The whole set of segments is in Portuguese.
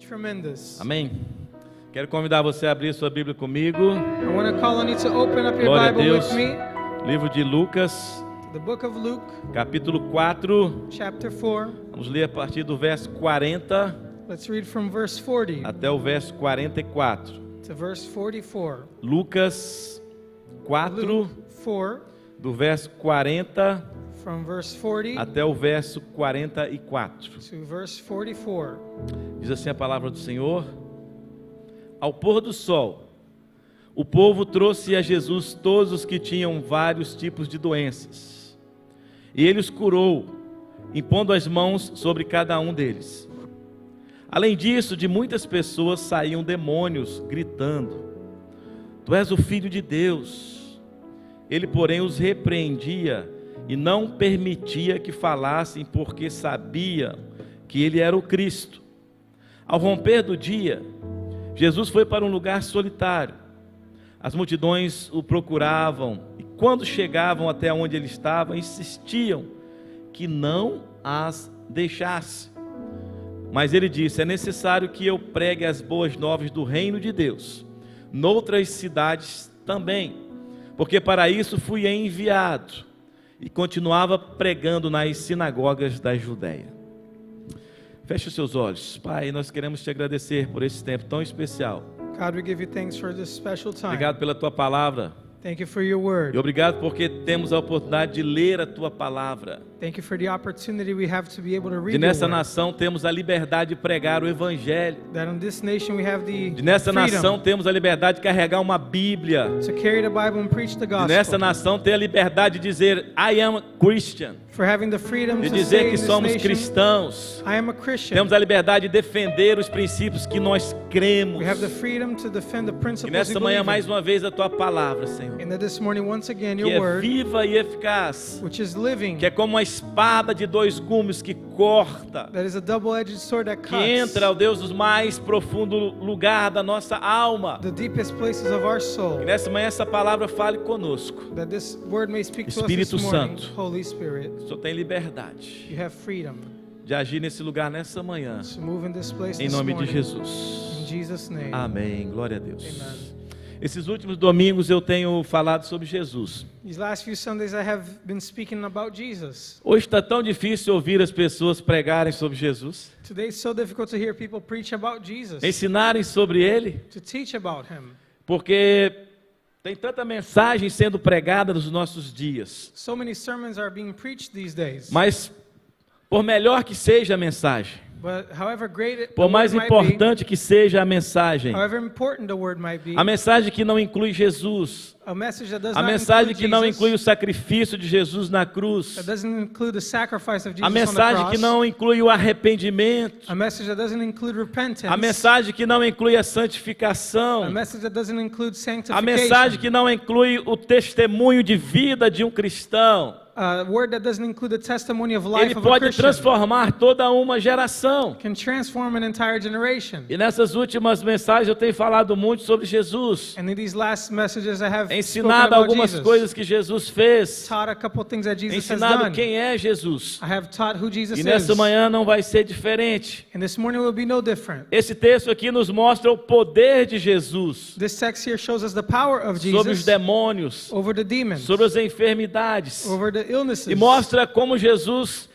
tremendous. Amém? Quero convidar você a abrir sua Bíblia comigo. I want to call on you to open up your Glória a Bible Deus. with me. Livro de Lucas, The book of Luke, capítulo 4. chapter 4. Vamos ler a partir do verso 40 Let's read from verse 40 até o verso 44. to verse 44. Lucas 4, Luke 4, do verso 40 from verse 40 até o verso 44. to verse 44. Diz assim a palavra do Senhor: Ao pôr do sol, o povo trouxe a Jesus todos os que tinham vários tipos de doenças, e ele os curou, impondo as mãos sobre cada um deles. Além disso, de muitas pessoas saíam demônios, gritando: Tu és o Filho de Deus. Ele, porém, os repreendia e não permitia que falassem, porque sabiam que ele era o Cristo. Ao romper do dia, Jesus foi para um lugar solitário. As multidões o procuravam e, quando chegavam até onde ele estava, insistiam que não as deixasse. Mas ele disse: é necessário que eu pregue as boas novas do reino de Deus noutras cidades também, porque para isso fui enviado. E continuava pregando nas sinagogas da Judeia. Feche os seus olhos. Pai, nós queremos te agradecer por esse tempo tão especial. God, we give you thanks for this special time. Obrigado pela tua palavra. Thank you for your word. E obrigado porque temos a oportunidade de ler a tua palavra. Thank you for the opportunity we have to be able to read De your nessa word. nação temos a liberdade de pregar o evangelho. That in this nation we have the De nessa freedom nação temos a liberdade de carregar uma Bíblia. to carry the Bible and preach the De gospel. nessa nação ter a liberdade de dizer I am a Christian. For having the freedom De to dizer say in que this somos nation, cristãos. I am a Christian. Temos a liberdade de defender os princípios que nós cremos. We have the freedom to defend the E principles nessa we manhã believe mais in. uma vez a tua palavra, Senhor, And that this morning, once again, que your é word, viva e eficaz, which is living, que é como uma espada de dois gumes que corta, that is a double-edged sword that que cuts entra, ó Deus, nos mais profundo lugar da nossa alma. the deepest places of our soul. Que nessa manhã essa palavra fale conosco. That this word may speak to us Espírito this morning. Santo. Holy Spirit, O Senhor tem liberdade you have freedom de agir nesse lugar nessa manhã, to move in this place em this nome de morning. Jesus. In Jesus' name. Amém, glória a Deus. Amen. Esses últimos domingos eu tenho falado sobre Jesus. These last few Sundays I have been speaking about Jesus. Hoje está tão difícil ouvir as pessoas pregarem sobre Jesus, Today it's so difficult to hear people preach about Jesus, ensinarem sobre Ele, to teach about Him. porque tem tanta mensagem sendo pregada nos nossos dias. So many sermons are being preached these days. Mas, por melhor que seja a mensagem, But however great the por mais word might be, importante que seja a mensagem, however important the word might be, a mensagem que não inclui Jesus, a message that does a not mensagem include que não Jesus, inclui o sacrifício de Jesus na cruz, that doesn't include the sacrifice of Jesus a on the mensagem cross, que não inclui o arrependimento, a message that doesn't include repentance, a mensagem que não inclui a a santificação, message that doesn't include a sanctification, mensagem que não inclui o testemunho de vida de um cristão. a word that doesn't include the testimony of life Ele of a pode Christian, transformar toda uma geração. can transform an entire generation. E nessas últimas mensagens eu tenho falado muito sobre Jesus, And in these last messages I have spoken ensinado about algumas Jesus, coisas que Jesus fez, taught a couple things that Jesus has ensinado done. quem é Jesus. I have taught who Jesus E nessa is. manhã não vai ser diferente. And this morning will be no different. Esse texto aqui nos mostra o poder de Jesus This text here shows us the power of sobre os Jesus demônios, over the demons, sobre as enfermidades, over the illnesses, e mostra como Jesus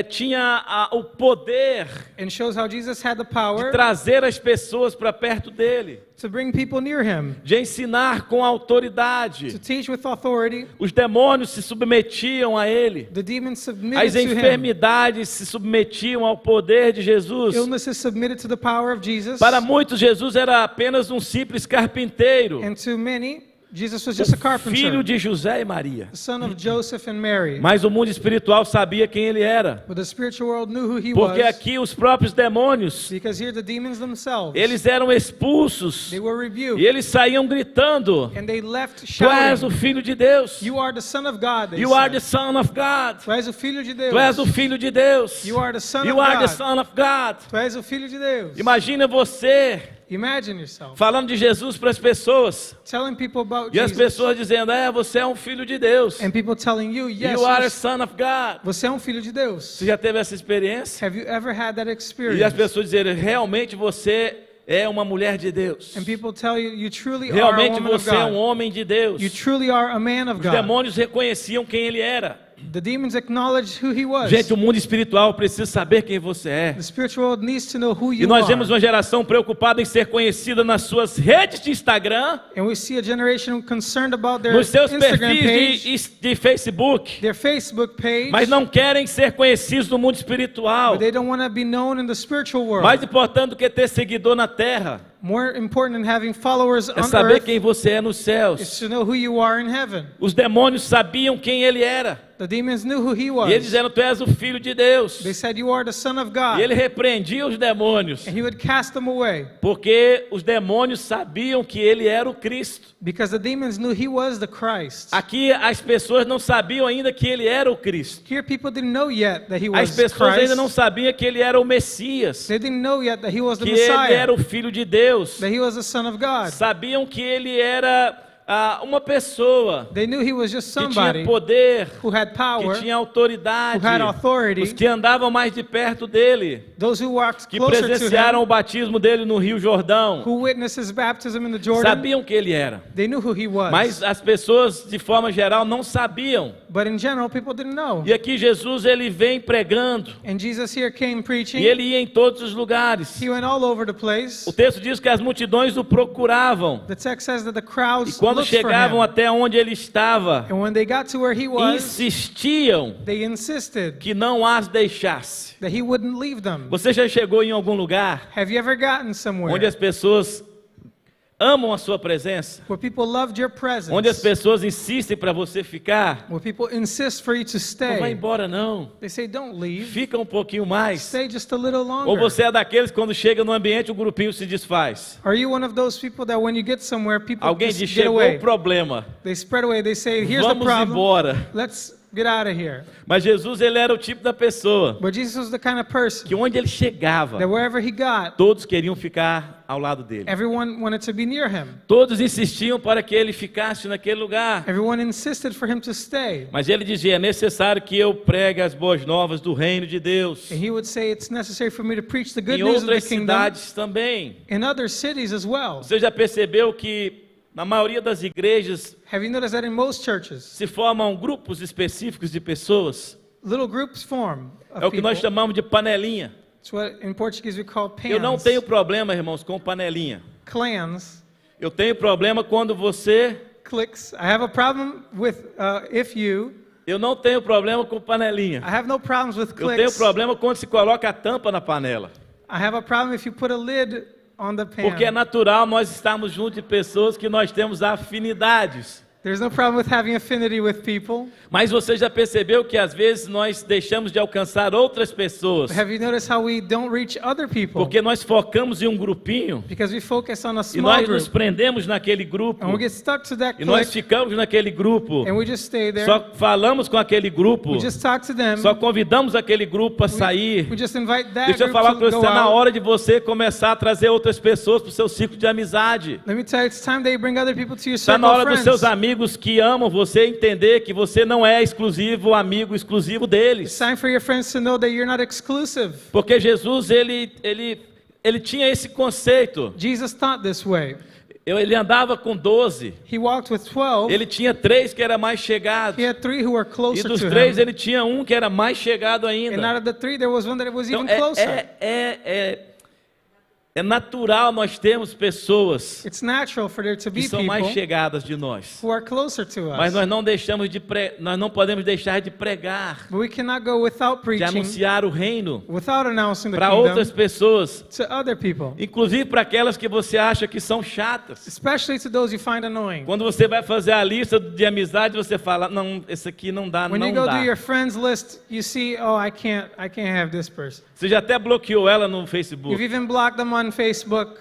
tinha o poder and shows how Jesus had the de power trazer as pessoas para perto dele, to bring people near him, de ensinar com to autoridade. teach with authority. Os demônios se submetiam a ele, The demons as submitted to him. enfermidades se submetiam ao poder de Jesus. Illnesses submitted to the power of Jesus. Para muitos, Jesus era apenas um simples carpinteiro, And to many, Jesus was just a carpenter, filho de José e Maria. the son of Joseph and Mary. Mas o mundo espiritual sabia quem ele era, But the spiritual world knew who he porque was, aqui os próprios demônios, because here the demons themselves, eles eram expulsos they were rebuked, e eles saíam gritando: and they left Tu és o shouting, Filho de Deus, "You are the Son of God." They you are said. the Son of God, Tu és o Filho de Deus. tu és o Filho de Deus, You are the Son you of are the God. Son of God. Tu és o Filho de Deus. Imagina você Imagine yourself falando de Jesus para as pessoas. telling people about E as Jesus, pessoas dizendo, você é um filho de Deus. and people telling you, yes, You are a son of God. você é um filho de Deus. Você já teve essa experiência? Have you ever had that E as experience? pessoas dizerem, realmente você é uma mulher de Deus. And people tell you, you truly are a Realmente woman of você é um God. homem de Deus. You truly are a man of Os God. demônios reconheciam quem ele era. The demons acknowledged who he was. Gente, o mundo espiritual precisa saber quem você é. The spiritual world needs to know who E you nós are. vemos uma geração preocupada em ser conhecida nas suas redes de Instagram, And we see a generation concerned about their nos seus Instagram perfis page, de Facebook, their Facebook page, mas não querem ser conhecidos no mundo espiritual. but they don't want to be known in the spiritual world. Mais importante do que ter seguidor na terra More important than having followers é on saber earth quem você é nos is céus. to know who you are in heaven. Os demônios sabiam quem ele era. The demons knew who he E eles was. disseram, tu és o filho de Deus. They said, you are the son of E God. ele repreendia os demônios, And he would cast them away porque os demônios sabiam que ele era o Cristo. because the demons knew he was the Christ. Aqui as pessoas não sabiam ainda que ele era o Cristo. Here people didn't know yet that he As was pessoas ainda não Christ. sabiam que ele era o Messias, They didn't know yet that he was the que ele Messiah, era o Filho de Deus. that he was the Son of God. Sabiam que ele era uma pessoa They knew he was just que tinha somebody poder, who had power, que tinha autoridade. who had authority. Os que andavam mais de perto dele, those who walked que closer to presenciaram him, o batismo dele no Rio Jordão, who witnessed his baptism in the Jordan, sabiam que ele era. they knew who he was. Mas as pessoas, de forma geral, não sabiam. But in general, people didn't know. E aqui Jesus, ele vem pregando, And Jesus here came preaching. e ele ia em todos os lugares. He went all over the place. O texto diz que as multidões o procuravam, The text says that the e crowds quando looked for chegavam him. até onde ele estava, And when they got to where he was, insistiam they insisted que não as deixasse. that he wouldn't leave them. Você já chegou em algum lugar Have you ever gotten somewhere onde as pessoas amam a sua presença, where people loved your presence, onde as pessoas insistem para você ficar? where people insist for you to Não vai stay? embora não, They say, don't leave. fica um pouquinho mais. Stay just a little Ou longer. você é daqueles que quando chega no ambiente o grupinho se desfaz? Are you one of those people that when you get somewhere, people Alguém just diz, get chegou away? o problema, They spread away. They say, here's the vamos problem. embora. Let's get out of here. Mas Jesus, ele era o tipo da pessoa But Jesus was the kind of person que onde ele chegava, that wherever he got, todos queriam ficar ao lado dele. everyone wanted to be near him. Todos insistiam para que ele ficasse naquele lugar. Everyone insisted for him to stay. Mas ele dizia, é necessário que eu pregue as boas novas do reino de Deus. And he would say, it's necessary for me to preach the good Em news of the outras kingdom cidades também. in other cities as well. Você já percebeu que na maioria das igrejas Have you noticed that in most churches, se formam grupos específicos de pessoas? little groups form of É o que nós people? chamamos de panelinha. It's what in Portuguese we call pans. Eu não tenho problema, irmãos, com panelinha. Clans, Eu tenho problema quando você... cliques. I have a problem with if you. Eu não tenho problema com panelinha. I have no problems with Eu tenho cliques. problema quando se coloca a tampa na panela. I have a problem if you put a lid on the pan. Porque é natural nós estarmos junto de pessoas que nós temos afinidades. There's no problem with having affinity with people. Mas você já percebeu que às vezes nós deixamos de alcançar outras pessoas? Have you noticed how we don't reach other people? Porque nós focamos em um grupinho Because we focus on a e small nós nos group. prendemos naquele grupo And we get stuck to that e nós clique. ficamos naquele grupo. And we just stay there. Só falamos com aquele grupo, We just talk to them. só convidamos aquele grupo para sair. We just invite that Deixa eu group falar to para você, go está na out. hora de você começar a trazer outras pessoas para o seu ciclo de amizade. Let me tell you, it's time that you bring other people to your Está circle na hora of dos friends. seus amigos que amam você entender que você não é exclusivo, amigo exclusivo It's deles. time for your friends to know that you're not exclusive. Porque Jesus, ele tinha esse conceito. Jesus taught this way. Ele andava com 12. He walked with 12. Ele tinha 3 que era mais chegados. He had 3 who were E closer dos to 3 him. ele tinha um que era mais chegado And ainda. out of the 3, there was one that was Então, even closer. é natural nós termos pessoas It's natural for there to que be são mais people chegadas de nós. who are closer to Mas us. nós nós não podemos deixar de pregar, But we cannot go without de preaching, anunciar o reino without announcing the para kingdom outras pessoas, to other people, inclusive para aquelas que você acha que são chatas. especially to those you find annoying. Quando você vai fazer a lista de amizade, você fala, não, esse aqui não dá, When you não go do dá. your friends list, you see, oh, I can't have this person. Você já até bloqueou ela no You've Facebook. even blocked them on Facebook.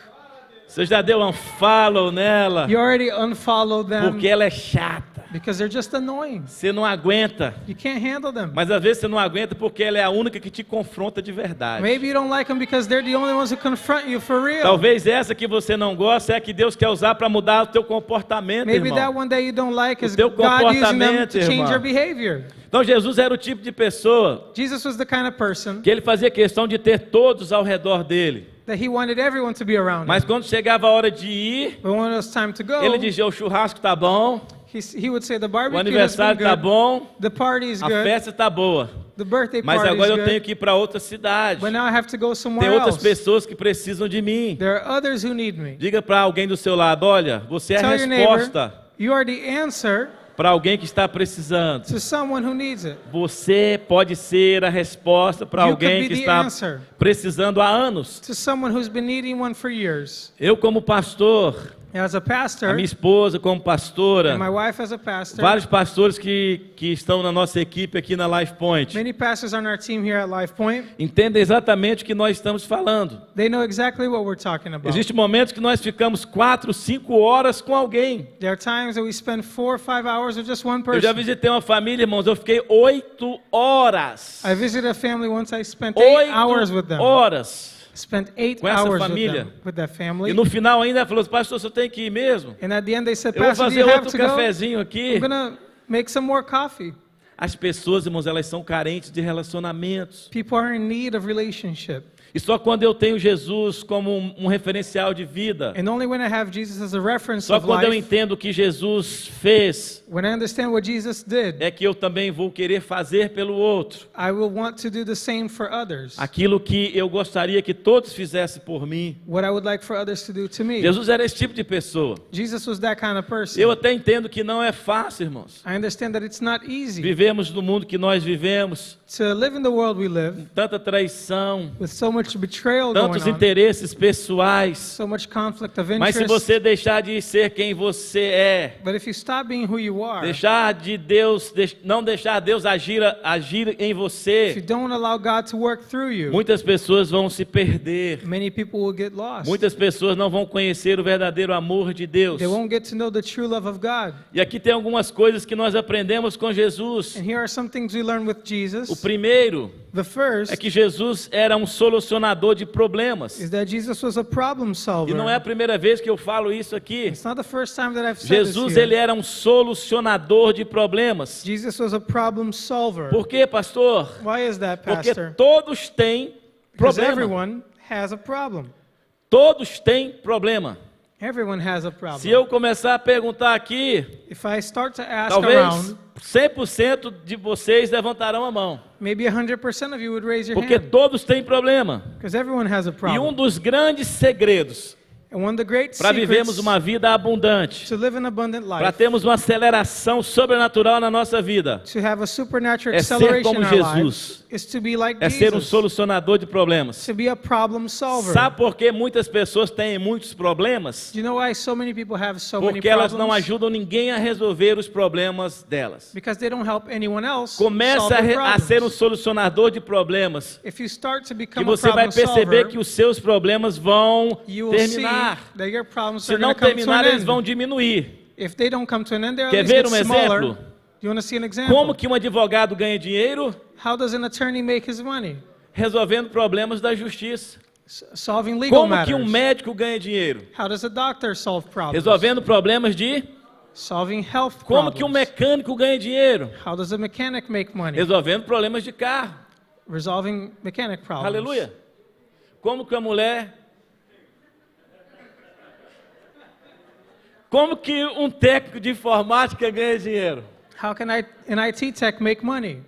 Você já deu um follow nela, You already unfollowed them porque ela é chata. because they're just annoying. Você não aguenta. You can't handle them. Mas às vezes você não aguenta porque ela é a única que te confronta de verdade. Maybe you don't like them because they're the only ones who confront you for real. Talvez essa que você não gosta é a que Deus quer usar para mudar o teu comportamento, Maybe that irmão. one that you don't like is teu God using them comportamento, to change irmão. your behavior. Então Jesus era o tipo de pessoa Jesus was the kind of person que ele fazia questão de ter todos ao redor dele. that he wanted everyone to be around Mas him. quando chegava a hora de ir, But when it was time to go, ele dizia: o churrasco tá bom, he would say the o barbecue has been aniversário tá good, bom, the party is a good, festa tá boa. the birthday Mas party agora is eu tenho good, que ir para outra cidade. but now I have to go Tem somewhere outras else. pessoas que precisam de mim. There are others who need me. Diga para alguém do seu lado: olha, você é a Tell your neighbor, resposta you are the answer para alguém que está precisando. to someone who needs it. Você pode ser a resposta para You alguém could que be the está answer precisando há anos. to someone who's been needing one for years. Eu, como pastor, As a a pastor, minha esposa como pastora, and my wife as a pastor, vários pastores que estão na nossa equipe aqui na Life Point, many pastors on our team here at Life Point, entendem exatamente o que nós estamos falando. they know exactly what we're talking about. Existem momentos que nós ficamos 4, 5 horas com alguém. There are times that we spend 4 or 5 hours with just one Eu já person. visitei uma família, irmãos, eu fiquei 8 horas. I visited a family once. I spent 8 hours with 8 them. horas. Spent 8 Com essa hours família. with that family. E no final ainda ela falou: pastor, você tem que ir mesmo? And at the end they said, Eu vou Pastor, do fazer you have outro to go? cafezinho aqui. I'm gonna make some more coffee. As pessoas, irmãos, elas são carentes de relacionamentos. People are in need of relationship. E só quando eu tenho Jesus como um referencial de vida, And only when I have Jesus as a reference só of quando eu life, entendo o que Jesus fez, when I understand what Jesus did, é que eu também vou querer fazer pelo outro I will want to do the same for others. aquilo que eu gostaria que todos fizessem por mim. What I would like for others to do to me. Jesus era esse tipo de pessoa. Jesus was that kind of person. Eu até entendo que não é fácil, irmãos, I understand that it's not easy vivemos no mundo que nós vivemos, to live in the world we live tanta traição, with so much betrayal tantos going on, interesses pessoais. so much conflict of Mas se interest. você deixar de ser quem você é, But if you stop being who you are, deixar de Deus, não deixar Deus agir em if you você, don't allow God to work through you, muitas pessoas vão se perder. many people will get lost. Muitas pessoas não vão conhecer o verdadeiro amor de Deus. They won't get to know the true love of God. E aqui tem algumas coisas que nós aprendemos com Jesus. And here are some things we learn with O Jesus. primeiro The first é que Jesus era um solucionador de problemas. is that Jesus was a problem solver. E não é a primeira vez que eu falo isso aqui. It's not the first time that I've said Jesus, this here. ele era um solucionador de problemas. Jesus was a problem solver. Por quê, pastor? Why is that, Porque Pastor? todos têm Because problema. everyone has a problem. Todos têm problema. Everyone has a problem. Se eu começar a perguntar aqui, If I start to ask talvez around, 100% de vocês levantarão a mão. maybe 100% of you would raise your Porque hand. todos têm problema. Because everyone has a E um problem. dos grandes segredos And one of the great para vivermos secrets uma vida abundante, to live an abundant para life, termos uma aceleração sobrenatural na nossa vida, to have a supernatural é ser acceleration como in our Jesus. lives, is to be like é ser um Jesus, solucionador de problemas. to be a problem solver. Sabe por que muitas pessoas têm muitos problemas? Do you know why so many people have so many Porque elas problems? não ajudam ninguém a resolver os problemas delas. Because they don't help anyone else Comece solve their a ser um problems. solucionador de problemas, If you start to que become a você vai problem perceber solver, que os seus problemas vão you will see terminar. that your problems Se are não going to come to terminar, an eles vão end. diminuir. If they don't come to an end, they'll Quer at least ver get um smaller. exemplo? Do you want to see an example? Como que um advogado ganha dinheiro? How does an attorney make his money? Resolvendo problemas da justiça. Solving legal Como que um matters. médico ganha dinheiro? How does a doctor solve problems? Resolvendo problemas de... Solving health Como que um problems. mecânico ganha dinheiro? How does a mechanic make money? Resolvendo problemas de carro. Resolving mechanic problems. Aleluia. Como que a mulher... Como que um técnico de informática ganha dinheiro? How can an IT tech make money?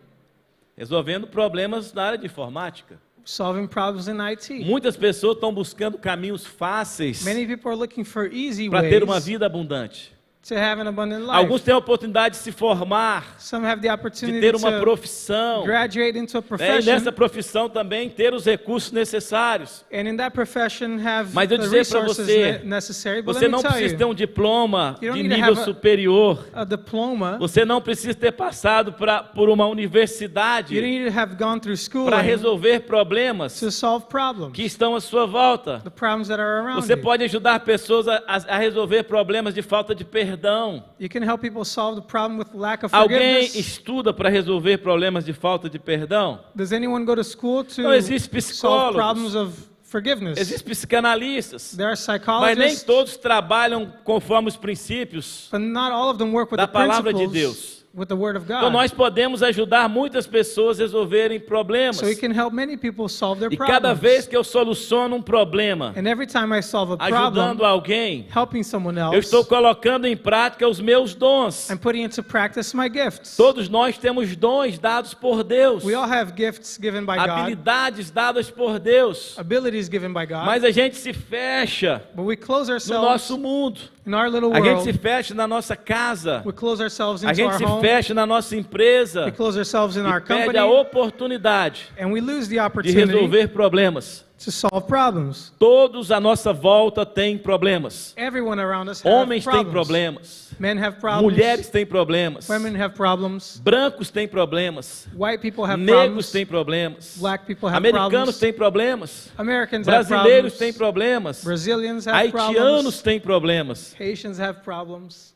Resolvendo problemas na área de informática. Solving problems in IT. Muitas pessoas estão buscando caminhos fáceis Many people are looking for easy para ter uma ways vida abundante. to have an abundant life. Alguns têm a oportunidade de se formar, Some have the de opportunity ter uma to profissão, graduate into a e profession, nessa profissão também ter os recursos necessários. and in that profession have Mas eu the dizer pra resources você, necessary. But Você let me não tell precisa you, ter um diploma You don't de need to nível have superior. a diploma. Você não precisa ter passado por uma You don't universidade need to have gone through schooling para resolver problemas to solve problems. que estão à sua volta. The problems that are around Você you. pode ajudar pessoas a resolver problemas de falta de perdão. perdão. You can help people solve the problem with lack of Alguém forgiveness. estuda para resolver problemas de falta de perdão? Does anyone go to school to Não, existem solve problems psicólogos, of forgiveness? existem psicanalistas, There are mas nem psychologists, todos trabalham conforme os princípios. but not all of them work with da the palavra de principles, Deus. with the Word of Então God. nós podemos ajudar muitas pessoas a resolverem problemas. So we can help many people solve their E cada problems. vez que eu soluciono um problema, And every time I solve a problem, ajudando alguém, helping someone eu else, estou colocando em prática os meus dons. I'm putting into practice my gifts. Todos nós temos dons dados por Deus, We all have gifts given by God, habilidades dadas por Deus, abilities given by God, mas a gente se fecha but we close no ourselves nosso mundo, in our little a gente se world. fecha na nossa casa, We close ourselves a into gente our se home. fecha na nossa empresa We close ourselves in e our perde company, a oportunidade and we lose the de opportunity resolver problemas. to solve problems. Todos à nossa volta têm problemas. Everyone around us have Homens têm problems. problemas. Men have problems. Mulheres têm problemas. Women have problems. Brancos têm problemas. White people have Negros problems. têm problemas. Black people have Americanos problems. têm problemas. Americans have Brasileiros problems. têm problemas. Brazilians have Haitianos problems. têm problemas. Haitians have problems.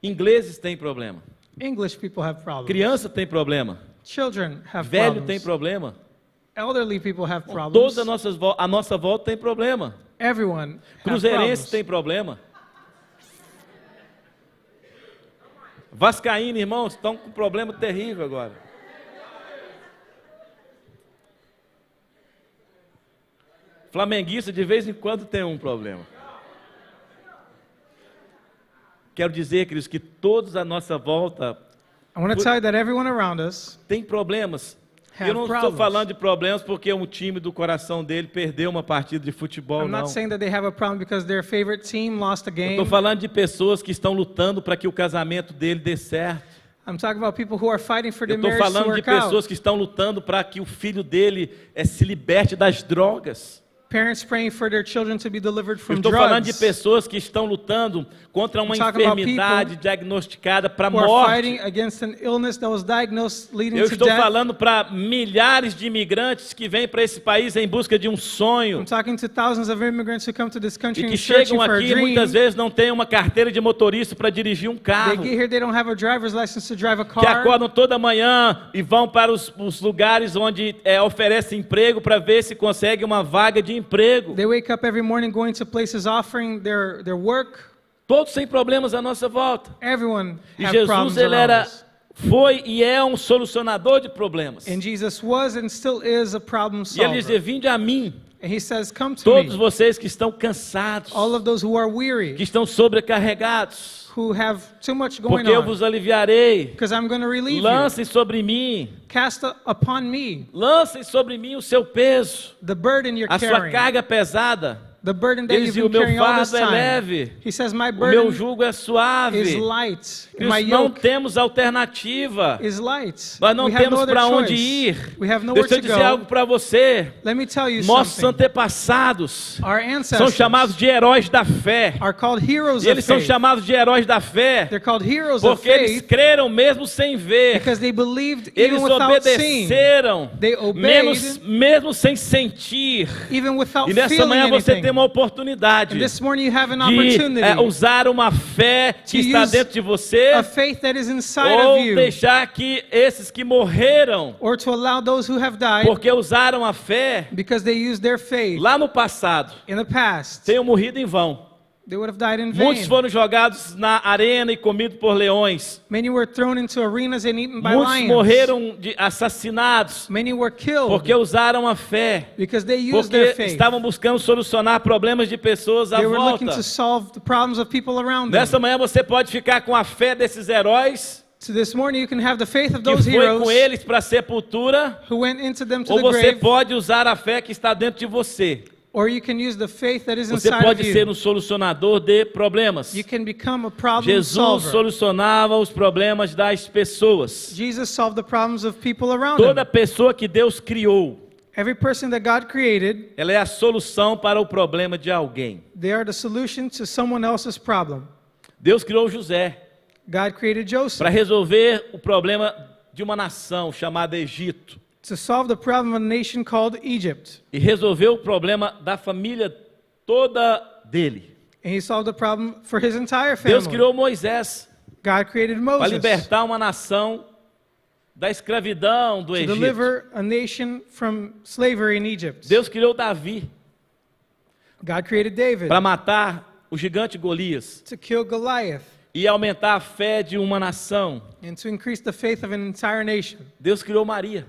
Ingleses têm problema. English people have problems. Criança tem problema. Children have Velho problems. tem problema. Elderly people have problems. Todos à nossa volta tem problema. Everyone have Cruzeirense problems. tem problema. Vascaíno, irmãos, estão com um problema terrível agora. Flamenguista de vez em quando tem um problema. Quero dizer, queridos, que todos à nossa volta I want to tell you that everyone around us têm problemas. have Eu não estou problems. falando de problemas porque um time do coração dele perdeu uma partida de futebol, I'm não. not saying that they have a problem because their favorite team lost a Eu game. estou falando de pessoas que estão lutando para que o casamento dele dê certo. I'm talking about people who are fighting for Eu their estou marriage to falando de work out. pessoas que estão lutando para que o filho dele se liberte das drogas. Parents praying for their children to be delivered Eu from estou falando de drugs. pessoas que estão lutando contra uma I'm talking about enfermidade diagnosticada para a Who are morte. fighting against an illness that was diagnosed leading Eu to estou death. falando para milhares de imigrantes que vêm para esse país em busca de um sonho I'm talking to thousands of immigrants who come to this country e que and searching chegam for a aqui e dream. muitas vezes não têm uma carteira de motorista para dirigir um They carro. get here, they don't have a driver's license to drive a Que car. acordam toda manhã e vão para os lugares onde oferece emprego para ver se consegue uma vaga de emprego. They wake up every morning going to places offering their work. Todos têm problemas à nossa volta. Everyone E have Jesus, problems ele around era, us. foi e é um solucionador de problemas. And Jesus was and still is a problem E ele solver. dizia, vinde a mim, And he says, come to todos me, vocês que estão cansados, all of those who are weary, que estão sobrecarregados, who have too much going porque eu on, vos aliviarei. because I'm going to relieve you. Lancem sobre mim, Cast upon me lancem sobre mim o seu peso, the burden you're a sua carrying, carga pesada. the burden that Ele you've dizia, o been meu carrying all this fardo é time. leve, He says, my o meu burden jugo é is suave. light, and my Nós não yoke temos alternativa. is light. Nós não We have no temos other para onde choice. ir. We have nowhere Deixa eu to dizer go. algo para você. Let me tell you Nossos something. antepassados Our são ancestors chamados de heróis da fé. are called heroes E eles of são faith. chamados de heróis da fé They're called heroes of porque eles faith creram mesmo sem ver. because they believed Eles even without seeing, obedeceram, They obeyed mesmo sem sentir. even without E nessa feeling manhã você anything. tem uma oportunidade And this morning you have an de opportunity usar uma fé que to está use dentro de você, a faith that is inside ou of you, deixar que esses que morreram or to allow those who have died porque usaram a fé because they used their faith lá no passado in the past. tenham morrido em vão. They would have died in Muitos vain. foram jogados na arena e comidos por leões. Many were thrown into arenas and eaten by Muitos lions. morreram assassinados Many were killed porque usaram a fé. because they used their Porque faith. estavam buscando solucionar problemas de pessoas à They were looking volta. to solve the problems of people around them. Nessa manhã você pode ficar com a fé desses heróis So this morning you can have the faith of que those foi heroes com eles para a sepultura, who went into them to ou the você grave, pode usar a fé que está dentro de você. or you can use the faith that is Você inside of pode ser you. um solucionador de problemas. You can become a problem Jesus solver. solucionava os problemas das pessoas. Jesus solved the problems of people around Toda him. pessoa que Deus criou, Every person that God created, ela é a solução para o problema de alguém. they are the solution to someone else's problem. Deus criou José God created para Joseph resolver o problema de uma nação chamada Egito. to solve the problem of a nation called Egypt. E resolveu o problema da família toda dele. And he solved the problem for his entire Deus family. criou Moisés God created para Moses libertar uma nação da escravidão do to Egito. deliver a nation from slavery in Egypt. Deus criou Davi God created David para matar o gigante Golias to kill Goliath e aumentar a fé de uma nação. and to increase the faith of an entire nation. Deus criou Maria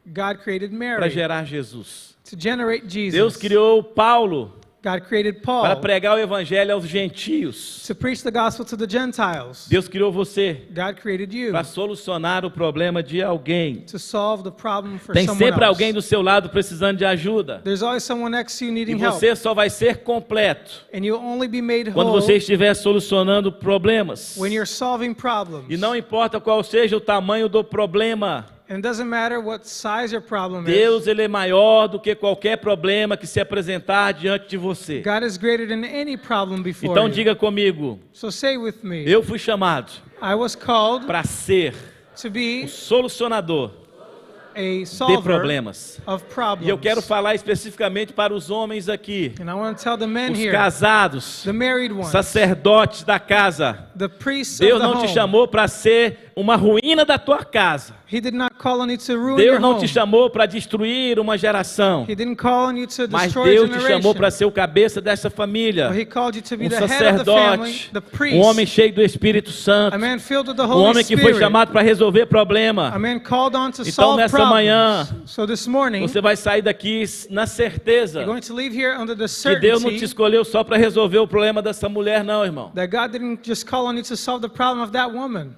God created para Mary gerar Jesus. to generate Jesus. Deus criou Paulo God created para Paul pregar o evangelho aos gentios. to preach the gospel to the Gentiles. Deus criou você God created you para solucionar o problema de alguém. to solve the problem for Tem someone sempre else. alguém do seu lado precisando de ajuda. There's always someone next to you E needing help. você só vai ser completo And you'll only be made quando whole você estiver solucionando problemas. when you're solving problems. E não importa qual seja o tamanho do problema, And it doesn't matter what size your problem is. Deus ele é maior do que qualquer problema que se apresentar diante de você. God is greater than any problem before Então you. diga comigo, So say with me, eu fui chamado I was called para ser to be o solucionador a de solver problemas. of problems. E eu quero falar especificamente para os homens aqui, And I want to tell the men os here, casados, the married ones, sacerdotes da casa. the priests Deus of the não te home. chamou para ser uma ruína da tua casa. He did not call on you to ruin Deus your não home. te chamou para destruir uma geração. He didn't call on you to Mas destroy a Deus te generation. chamou para ser o cabeça dessa família. But he called you to be Um the head of the family, sacerdote, the priest, um homem cheio do Espírito Santo, a man filled with the um Holy homem que Spirit, foi chamado para resolver problema. a man called on to Então, solve nessa problems. manhã, So this morning, Você vai sair daqui na certeza you're going to leave here under the que Deus não te certainty escolheu só para resolver o problema dessa mulher, não, irmão. that God didn't just call on you to solve the problem of that woman.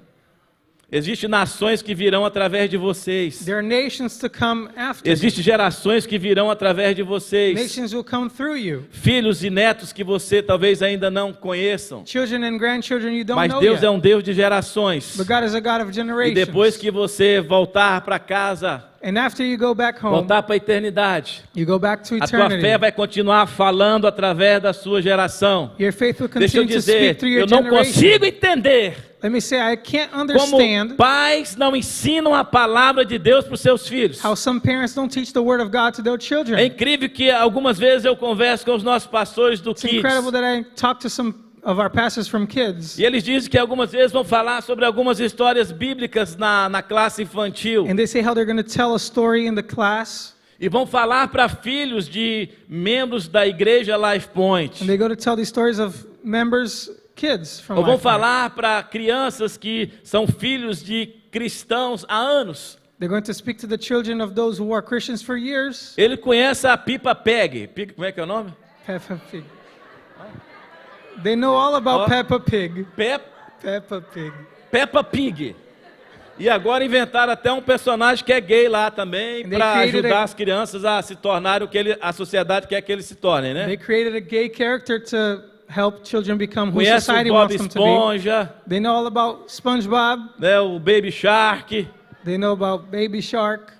Existem nações que virão através de vocês. There are nations to come after you. Existem gerações que virão através de vocês. Nations will come through you. Filhos e netos que você talvez ainda não conheçam. Children and grandchildren you don't Mas know Deus yet. é um Deus de gerações. But God is a God of E generations. depois que você voltar para casa, And after you go back home, voltar para a eternidade, you go back to a tua eternity. fé vai continuar falando através da sua geração. Your faith will Deixa eu continue to speak dizer, through your eu não generation. consigo entender Let me say, I can't como understand pais não ensinam a palavra de Deus para os seus filhos. how some parents don't teach the word of God to their children. É incrível que algumas vezes eu converso com os nossos pastores do It's Kids. incredible that I talk to some of our pastors from Kids, E eles dizem que algumas vezes vão falar sobre algumas histórias bíblicas na classe infantil. and they say how they're going to tell a story in the class, E vão falar para filhos de membros da igreja Life Point. and they go to tell these stories of members, kids from Ou vão Life Point. falar para crianças que são filhos de cristãos há anos. They're going to speak to the children of those who are Christians for years. Ele conhece a Pipa Peg. Como é que é o nome? Peppa Pig. They know all about Oh. Peppa Pig. Peppa Pig. E agora inventaram até um personagem que é gay lá também, And they para created ajudar a- as crianças a se tornarem o que a sociedade quer que eles se tornem, né? They created a gay character to help children become who Conhece society o Bob wants them to be. Esponja, They know all about SpongeBob. né, o Baby Shark, They know about Baby Shark.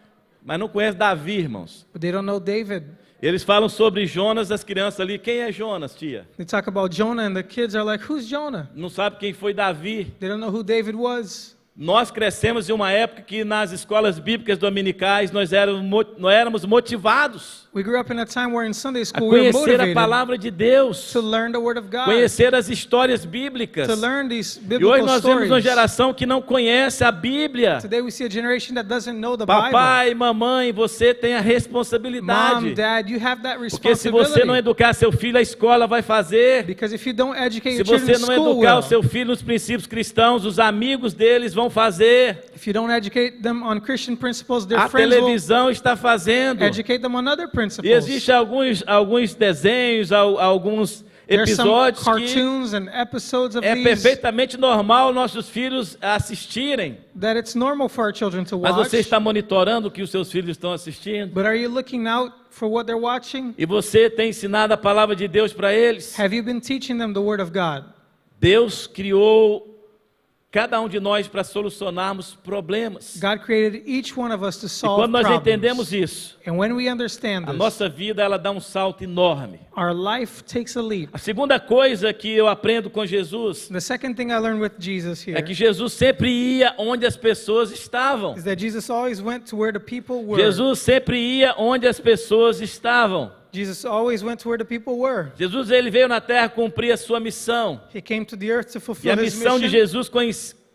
mas não conhece Davi, irmãos. But they don't know David. Eles falam sobre Jonas, as crianças ali. Quem é Jonas, tia? They talk about Jonah, and the kids are like, who's Jonah? Não sabe quem foi Davi. They don't know who David was. Nós crescemos em uma época que nas escolas bíblicas dominicais nós éramos motivados We grew up in a time where in Sunday a school we were conhecer a motivated palavra de Deus, to learn the Word of God, conhecer as histórias bíblicas. to learn these E hoje biblical nós vemos uma stories. geração que não conhece a Bíblia. Today we see a generation that doesn't know the Bible. Papai, mamãe, você tem a Mom, responsabilidade. Dad, you have that Porque se você não responsibility. educar seu filho, a escola vai fazer. Because if you don't educate Se your children, você não school educar o will. seu filho nos princípios cristãos, os amigos deles vão fazer. If you don't educate them on Christian principles, their A friends will televisão está fazendo. educate them on other E principles. existem alguns desenhos, alguns There's some episódios que cartoons and episodes of é these perfeitamente normal nossos filhos assistirem. that it's normal for our children to Mas watch. você está monitorando o que os seus filhos estão assistindo? But are you looking out for what they're watching? E você tem ensinado a palavra de Deus para eles? Have you been teaching them the Word of God? Deus criou cada um de nós para solucionarmos problemas. God created each one of us to E solve quando nós problems. entendemos isso, And when we understand a this, nossa vida ela dá um salto enorme. our life takes a leap. A segunda coisa que eu aprendo com Jesus The second thing I learned with Jesus here é que Jesus sempre ia onde as pessoas estavam. is that Jesus always went to where the people were. Jesus sempre ia onde as pessoas estavam. Jesus always went to where the people were. Jesus ele veio na terra cumprir a sua missão. He came to the earth to E fulfill a his missão de mission. Jesus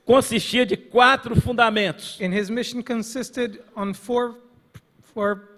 consistia de 4 fundamentos. And his mission consisted on four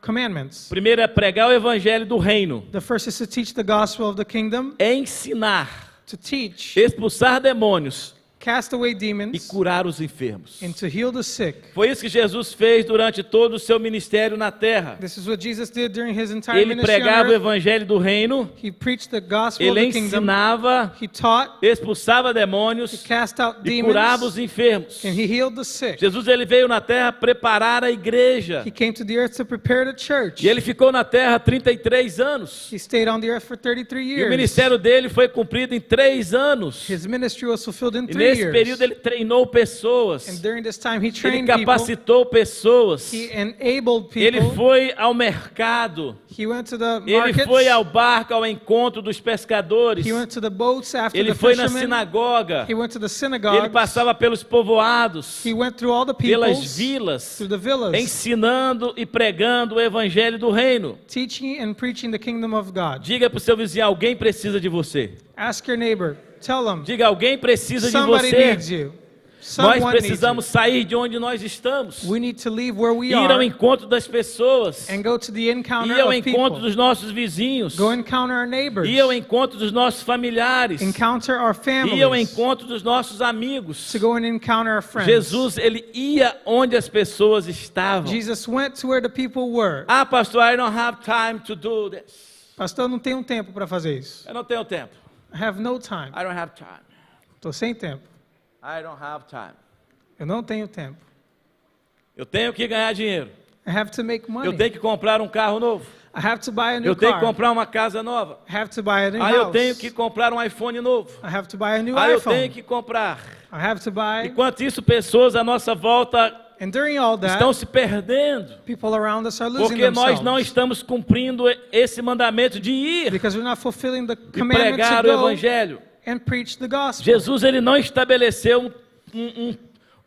commandments. Primeiro é pregar o evangelho do reino, The first is to teach the gospel of the kingdom, ensinar, to teach, expulsar demônios cast away e demons, curar os enfermos. and to heal the sick. Foi isso que Jesus fez durante todo o seu ministério na terra. This is what Jesus did during his entire Ele ministry on pregava o earth. evangelho do reino, He preached the gospel of ele the kingdom. ensinava, He taught, expulsava he demônios cast out e curava os demons, enfermos. and he healed the sick. Jesus ele veio na terra preparar a igreja. He came to the earth to prepare the church. E ele ficou na terra 33 anos. He stayed on the earth for 33 E o years. ministério dele foi cumprido em 3 anos. His ministry was fulfilled in E 3 nesse years. período ele treinou And pessoas. during this time, he Ele trained people. capacitou pessoas. He enabled Ele people. foi ao mercado. He went to the Ele markets. foi ao barco ao encontro dos pescadores. He went to the boats after Ele the foi na fishermen. sinagoga. He went to the Ele synagogues. passava pelos povoados, He went through all the pelas peoples, vilas, through the villas, ensinando e pregando o evangelho do reino. teaching and preaching the kingdom of God. Diga para o seu vizinho, alguém precisa de você. Ask your neighbor. Tell them. Diga, alguém precisa de Somebody você. needs you. Nós Someone precisamos needs sair de onde nós estamos. you. We need to leave where we Ir ao are encontro das pessoas. and go to the encounter Ir ao of encontro people. dos nossos vizinhos. Go encounter our neighbors. Ir ao encontro dos nossos familiares. Encounter our families. Ir ao encontro dos nossos amigos. To go and encounter our friends. Jesus, ele ia onde as pessoas estavam. Jesus went to where the people were. Ah, pastor, I don't have time to do this. Pastor, eu não tenho tempo para fazer isso. Eu não tenho tempo. I have no time. I don't have time. Estou sem tempo. I don't have time. Eu não tenho tempo. Eu tenho que ganhar dinheiro. I have to make money. Eu tenho que comprar um carro novo. I have to buy a new Eu tenho que car. comprar uma casa nova. I have to buy a new Ah, eu house. tenho que comprar um iPhone novo. I have to buy a new Ah, eu iPhone. tenho que comprar. I have to buy. Enquanto isso, pessoas à nossa volta And during all that, estão se perdendo. people around us are losing Porque nós themselves. não estamos cumprindo esse mandamento de ir Because we're not fulfilling the e commandment pregar to o go evangelho. and preach the gospel. Jesus ele não estabeleceu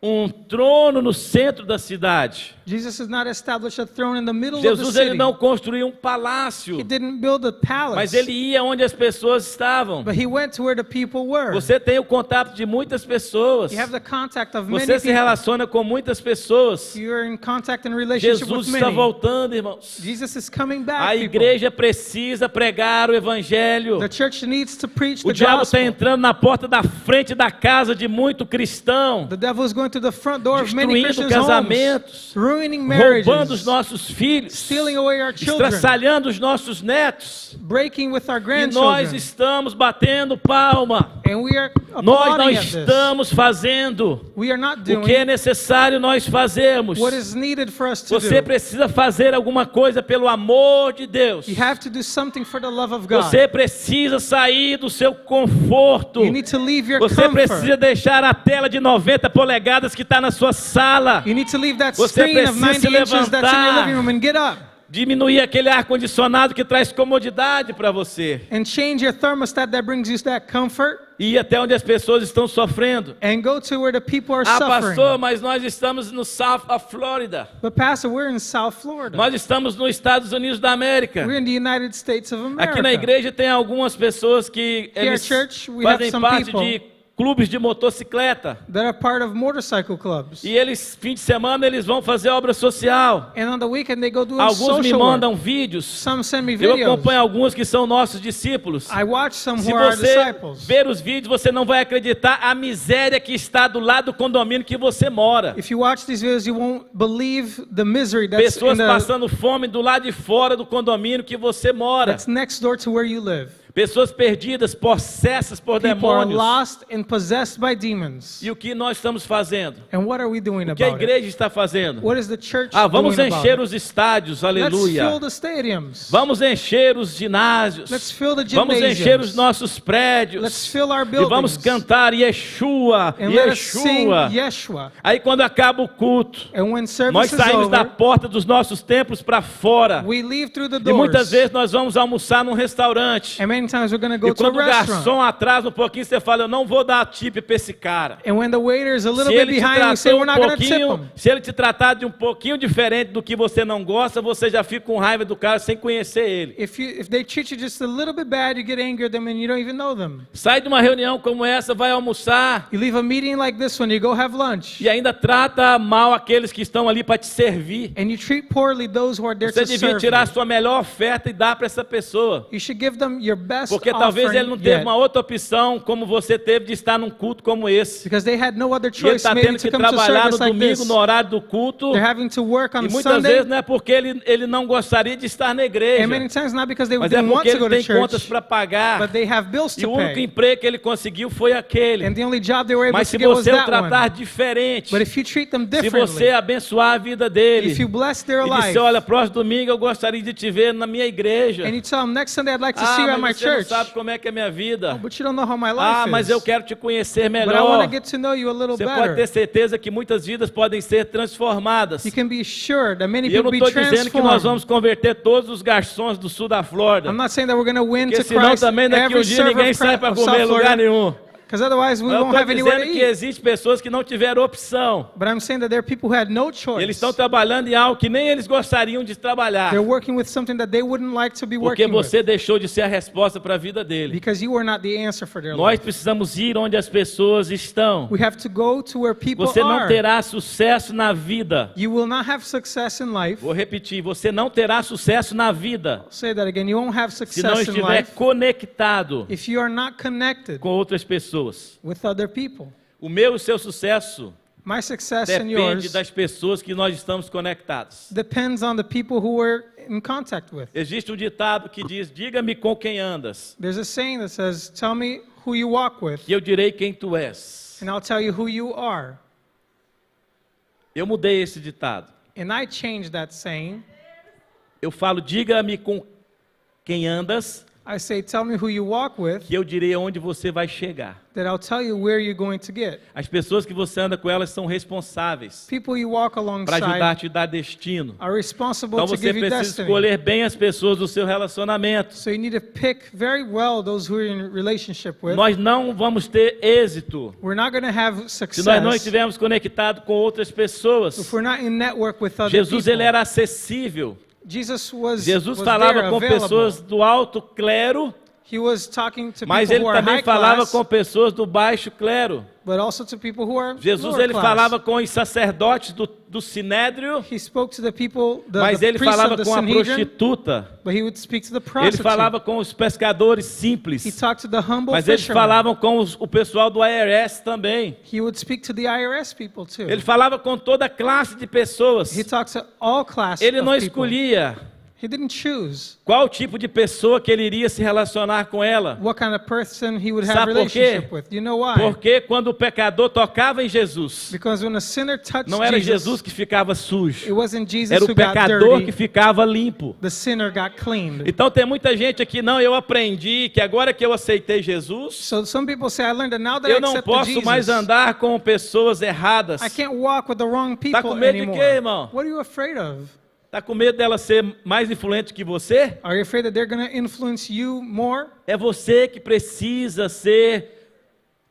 um trono no centro da cidade. Jesus has not established a throne in the middle of the Jesus ele city. não construiu um He palácio, didn't build a palace. mas ele ia onde as pessoas estavam. But he went to where the people were. Você tem o contato de muitas pessoas. You have the contact of many Você se people. relaciona com muitas pessoas. You're in contact and relationship Jesus with está many. voltando, irmãos. Jesus is coming back, A people. igreja precisa pregar o evangelho. The church needs to preach O the diabo está gospel. entrando na porta da frente da casa de muito cristão, The devil is going to the front door of many destruindo Christians' casamentos, homes, ruining marriages, roubando os nossos filhos, stealing away our children, estraçalhando os nossos netos. breaking with our E nós grandchildren. estamos batendo palma. And we are Nós não applauding at this. estamos fazendo We are not o que é doing necessário nós fazermos. what is needed for us to Você do. precisa fazer alguma coisa pelo amor de Deus. You have to do something for the love of God. Você precisa sair do seu conforto. You need to leave your Você comfort. precisa deixar a tela de 90 polegadas que está na sua sala. You need to leave that Você screen of precisa 90 inches that's in your levantar. living room and get up Diminuir aquele ar-condicionado que traz comodidade para você. and change your thermostat that brings you that comfort E ir até onde as pessoas estão sofrendo. and go to where the people are Ah, suffering. pastor, mas nós estamos no South of Florida. But Pastor, we're in South Florida. Nós estamos nos Estados Unidos da América. We're in the United States of America. Aqui na igreja tem algumas pessoas que Here at eles church, we have fazem some parte people de clubes de motocicleta. that are part of motorcycle clubs. E eles, fim de semana, eles vão fazer obra social. And on the weekend they go do Alguns me social mandam work. vídeos. Some send me Eu videos. acompanho alguns que são nossos discípulos. I watch some Se who are você disciples. ver os vídeos, você não vai acreditar a miséria que está do lado do condomínio que você mora. If you watch these videos, you won't believe the misery that's Pessoas in the, passando fome do lado de fora do condomínio que você mora. that's next door to where you live. Pessoas perdidas, possessas por People are demônios. lost and possessed by demons. E o que nós estamos fazendo? And what are we doing O que a about it? igreja está fazendo? What is the church Ah, vamos doing about encher it? os estádios, Let's aleluia. fill the stadiums. Vamos encher os ginásios. Let's fill the Vamos encher os gymnasiums. nossos prédios. Let's fill our E buildings. vamos cantar Yeshua, And let us sing Yeshua. Yeshua. Aí quando acaba o culto, And when nós service is saímos da over, porta dos nossos templos para fora. we leave through the E muitas doors. vezes nós vamos almoçar num restaurante. And many many times we're going to go E to a quando o garçom restaurant, atrasa um pouquinho, você fala, eu não vou dar tip para esse cara. and when the waiter is a little Se bit ele te behind, we say tratou we're not going to tip him. se ele te tratar de um pouquinho diferente do que você não gosta, você já fica com raiva do cara sem conhecer ele. If they treat you just a little bit bad, you get angry at them and you don't even know them. Sai de uma reunião como essa, vai almoçar You leave a meeting like this one, you go have lunch, e ainda trata mal aqueles que estão ali para te servir. and you treat poorly those who are there Você to devia serve tirar a you. sua melhor oferta e dar para essa pessoa. You should give them your best Porque talvez ele não offering teve yet, uma outra opção como você teve de estar num culto como esse. because they had no other E ele choice está maybe tendo to que come to trabalhar no service like domingo, this. no horário do culto. They're having to work on E muitas Sunday, vezes não é porque ele não gostaria de estar na igreja, and many times not because they mas é didn't want porque to go ele to tem contas church, para pagar. but they have bills E to o único pay. emprego que ele conseguiu foi aquele. And the only job they were able Mas to se get was você o that tratar one. diferente, But if you treat them se você differently, abençoar a vida dele, if you bless their e life, disser, olha, próximo domingo eu gostaria de te ver na minha igreja. and you tell them next Sunday I'd like to see you at my Mas você não church, sabe como é que é minha vida. but you don't know how my life Mas is. eu quero te conhecer But I want melhor. to get to know you a little Você pode ter better. certeza que muitas vidas podem ser transformadas. You can be sure that many E eu people não be estou dizendo que nós transformed. vamos converter todos os garçons do sul da Flórida. I'm not saying that we're going to win Porque to senão Christ também daqui um every dia server ninguém of sai para comer South em lugar Florida, nenhum. because otherwise we Mas eu won't have estou anywhere to dizendo que eat. existem pessoas que não tiveram opção. But I'm saying that there are people who had no choice. Eles estão trabalhando em algo que nem eles gostariam de trabalhar. They're working with something that they wouldn't like to be Porque working with, você deixou de ser a resposta para a vida dele. because you were not the answer for their Nós life. precisamos ir onde as pessoas estão. We have to go to where people Você não are. terá sucesso na vida. You will not have success in life. Vou repetir, você não terá sucesso na vida I'll say that again. You won't have se não success in estiver life conectado if you are not connected com outras pessoas. with other people. O meu e o seu sucesso My success and depende yours das pessoas que nós estamos conectados. depends on the people who we're in contact with. Existe um ditado que diz, diga-me com quem andas, There's a saying that says, tell me who you walk with, e eu direi quem tu és. and I'll tell you who you are. Eu mudei esse ditado. And I changed that saying. Eu falo, diga-me com quem andas, I say, tell me who you walk with, que eu direi aonde você vai chegar. that I'll tell you where you're going to get. As pessoas que você anda com elas são responsáveis People you walk para alongside ajudar a te dar destino. are responsible Então to você give you precisa destiny. escolher bem as pessoas do seu relacionamento. So you need to pick very well those who you're in relationship with. Nós não vamos ter êxito We're not going to have se nós não success estivermos conectados com outras pessoas. if we're not in network with other Jesus people. ele era acessível. Jesus Jesus was falava there, com available. pessoas do alto clero, He was talking to mas people ele who are também high falava class, com pessoas do baixo clero. but also to people who are Jesus lower ele class. falava com os sacerdotes do Sinédrio, He spoke to the people, mas the ele priests falava of the com a Sanhedrin, prostituta. but he would speak to the Ele prostitute. falava com os pescadores He simples. talked to the humble Mas eles fishermen. falavam com o pessoal do IRS também. He would speak to the IRS people too. Ele falava com toda classe de pessoas. He talked to all classes Ele of não people. escolhia He didn't choose qual tipo de pessoa que ele iria se relacionar com ela. what kind of person he would have Sabe por quê? relationship with. You know why? Porque quando o pecador tocava em Jesus, Because when a sinner touched não era Jesus Jesus, que ficava it sujo, wasn't Jesus era who o got pecador dirty. que ficava limpo. The sinner got cleaned. Então tem muita gente aqui, não, eu aprendi que agora que eu aceitei Jesus, So some people say, I learned that now that I eu não accepted posso mais Jesus, andar com pessoas erradas. I can't walk with the wrong people com medo de anymore. quê, irmão? What are you afraid of? Está com medo dela ser mais influente que você? Are you afraid that they're going to influence you more? É você que precisa ser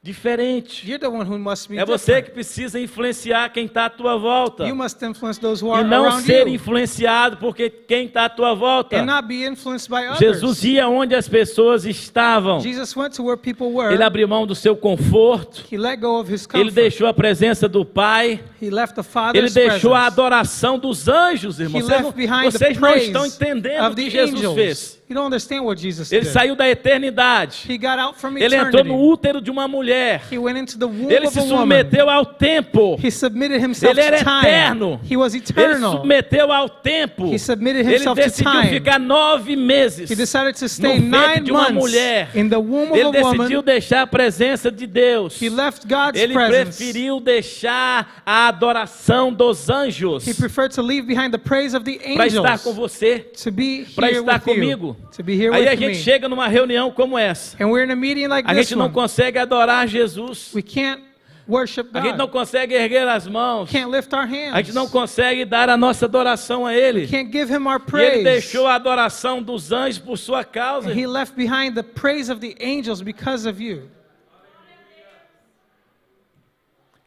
diferente. You're the one who must be É você different. que precisa influenciar quem está à tua volta. You must influence those who E are não around ser you, influenciado por quem está à tua volta. and not be influenced by others. Jesus ia onde as pessoas estavam. Jesus went to where people were. Ele abriu mão do seu conforto. He let go of his Ele comfort. deixou a presença do Pai. He left the Ele Father's deixou a presence. adoração dos anjos, He irmãos. left behind the Vocês não praise estão entendendo o of que the Jesus angels. fez. You don't understand what Jesus Ele did. saiu da eternidade. He got out from Ele entrou eternity. no útero de uma mulher. He went into the womb Ele of se a woman. submeteu ao tempo. He submitted himself Ele era to time. eterno. He was Ele eternal. submeteu ao tempo. He submitted Ele himself to decidiu time. ficar 9 meses He decided to stay no ventre 9 de uma months mulher. in the womb of Ele a decidiu woman. deixar a presença de Deus. He left God's Ele presence. preferiu deixar a adoração dos anjos He preferred to leave behind the praise of the para estar com angels você, to be para here estar with comigo. you. To be here Aí a with gente me. chega numa reunião como essa. And we're in a meeting like A this gente não one. consegue adorar Jesus. We can't worship A gente não God. consegue erguer as mãos. Can't lift our A gente hands. não consegue dar a nossa adoração a Ele. Can't give him our E Ele praise. deixou a adoração dos anjos por sua causa. And he left behind the praise of the angels because of you.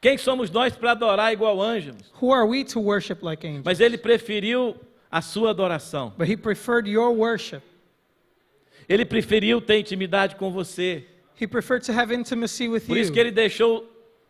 Quem somos nós para adorar igual anjos? Who are we to worship like angels? Mas Ele preferiu a sua adoração. But he preferred your worship. Ele preferiu ter intimidade com você. He preferred to have intimacy with Por isso you. que Ele deixou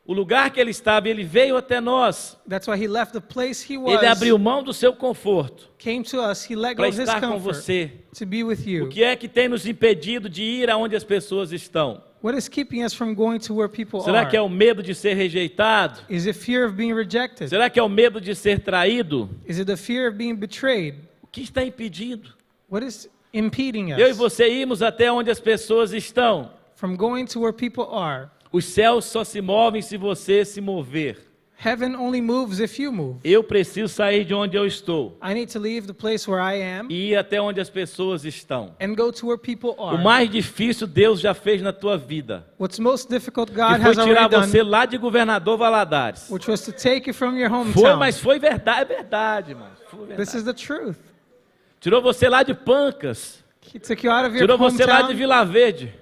o lugar que Ele estava e Ele veio até nós. That's why he left the place he was, Ele abriu mão do seu conforto came to us, he let go para of his estar com comfort você. to be with O you. que é que tem nos impedido de ir aonde as pessoas estão? What is keeping us from going to where people Será are? que é o medo de ser rejeitado? Is it fear of being rejected? Será que é o medo de ser traído? Is it the fear of being betrayed? O que está impedindo? What is impeding Eu e us você irmos até onde as pessoas estão. from going to where people are? Os céus só se movem se você se mover. Heaven only moves if you move. Eu preciso sair de onde eu estou I need to leave the place where I am e ir até onde as pessoas estão. and go to where people O are. mais difícil Deus já fez na tua vida. What's most difficult E God foi has tirar already você done, lá de Governador Valadares. which was to take you from your Foi, hometown. mas foi verdade, é verdade, irmão. Foi This verdade. is the truth. Tirou você lá de Pancas. He took you out of your Tirou você lá de hometown, Vila Verde.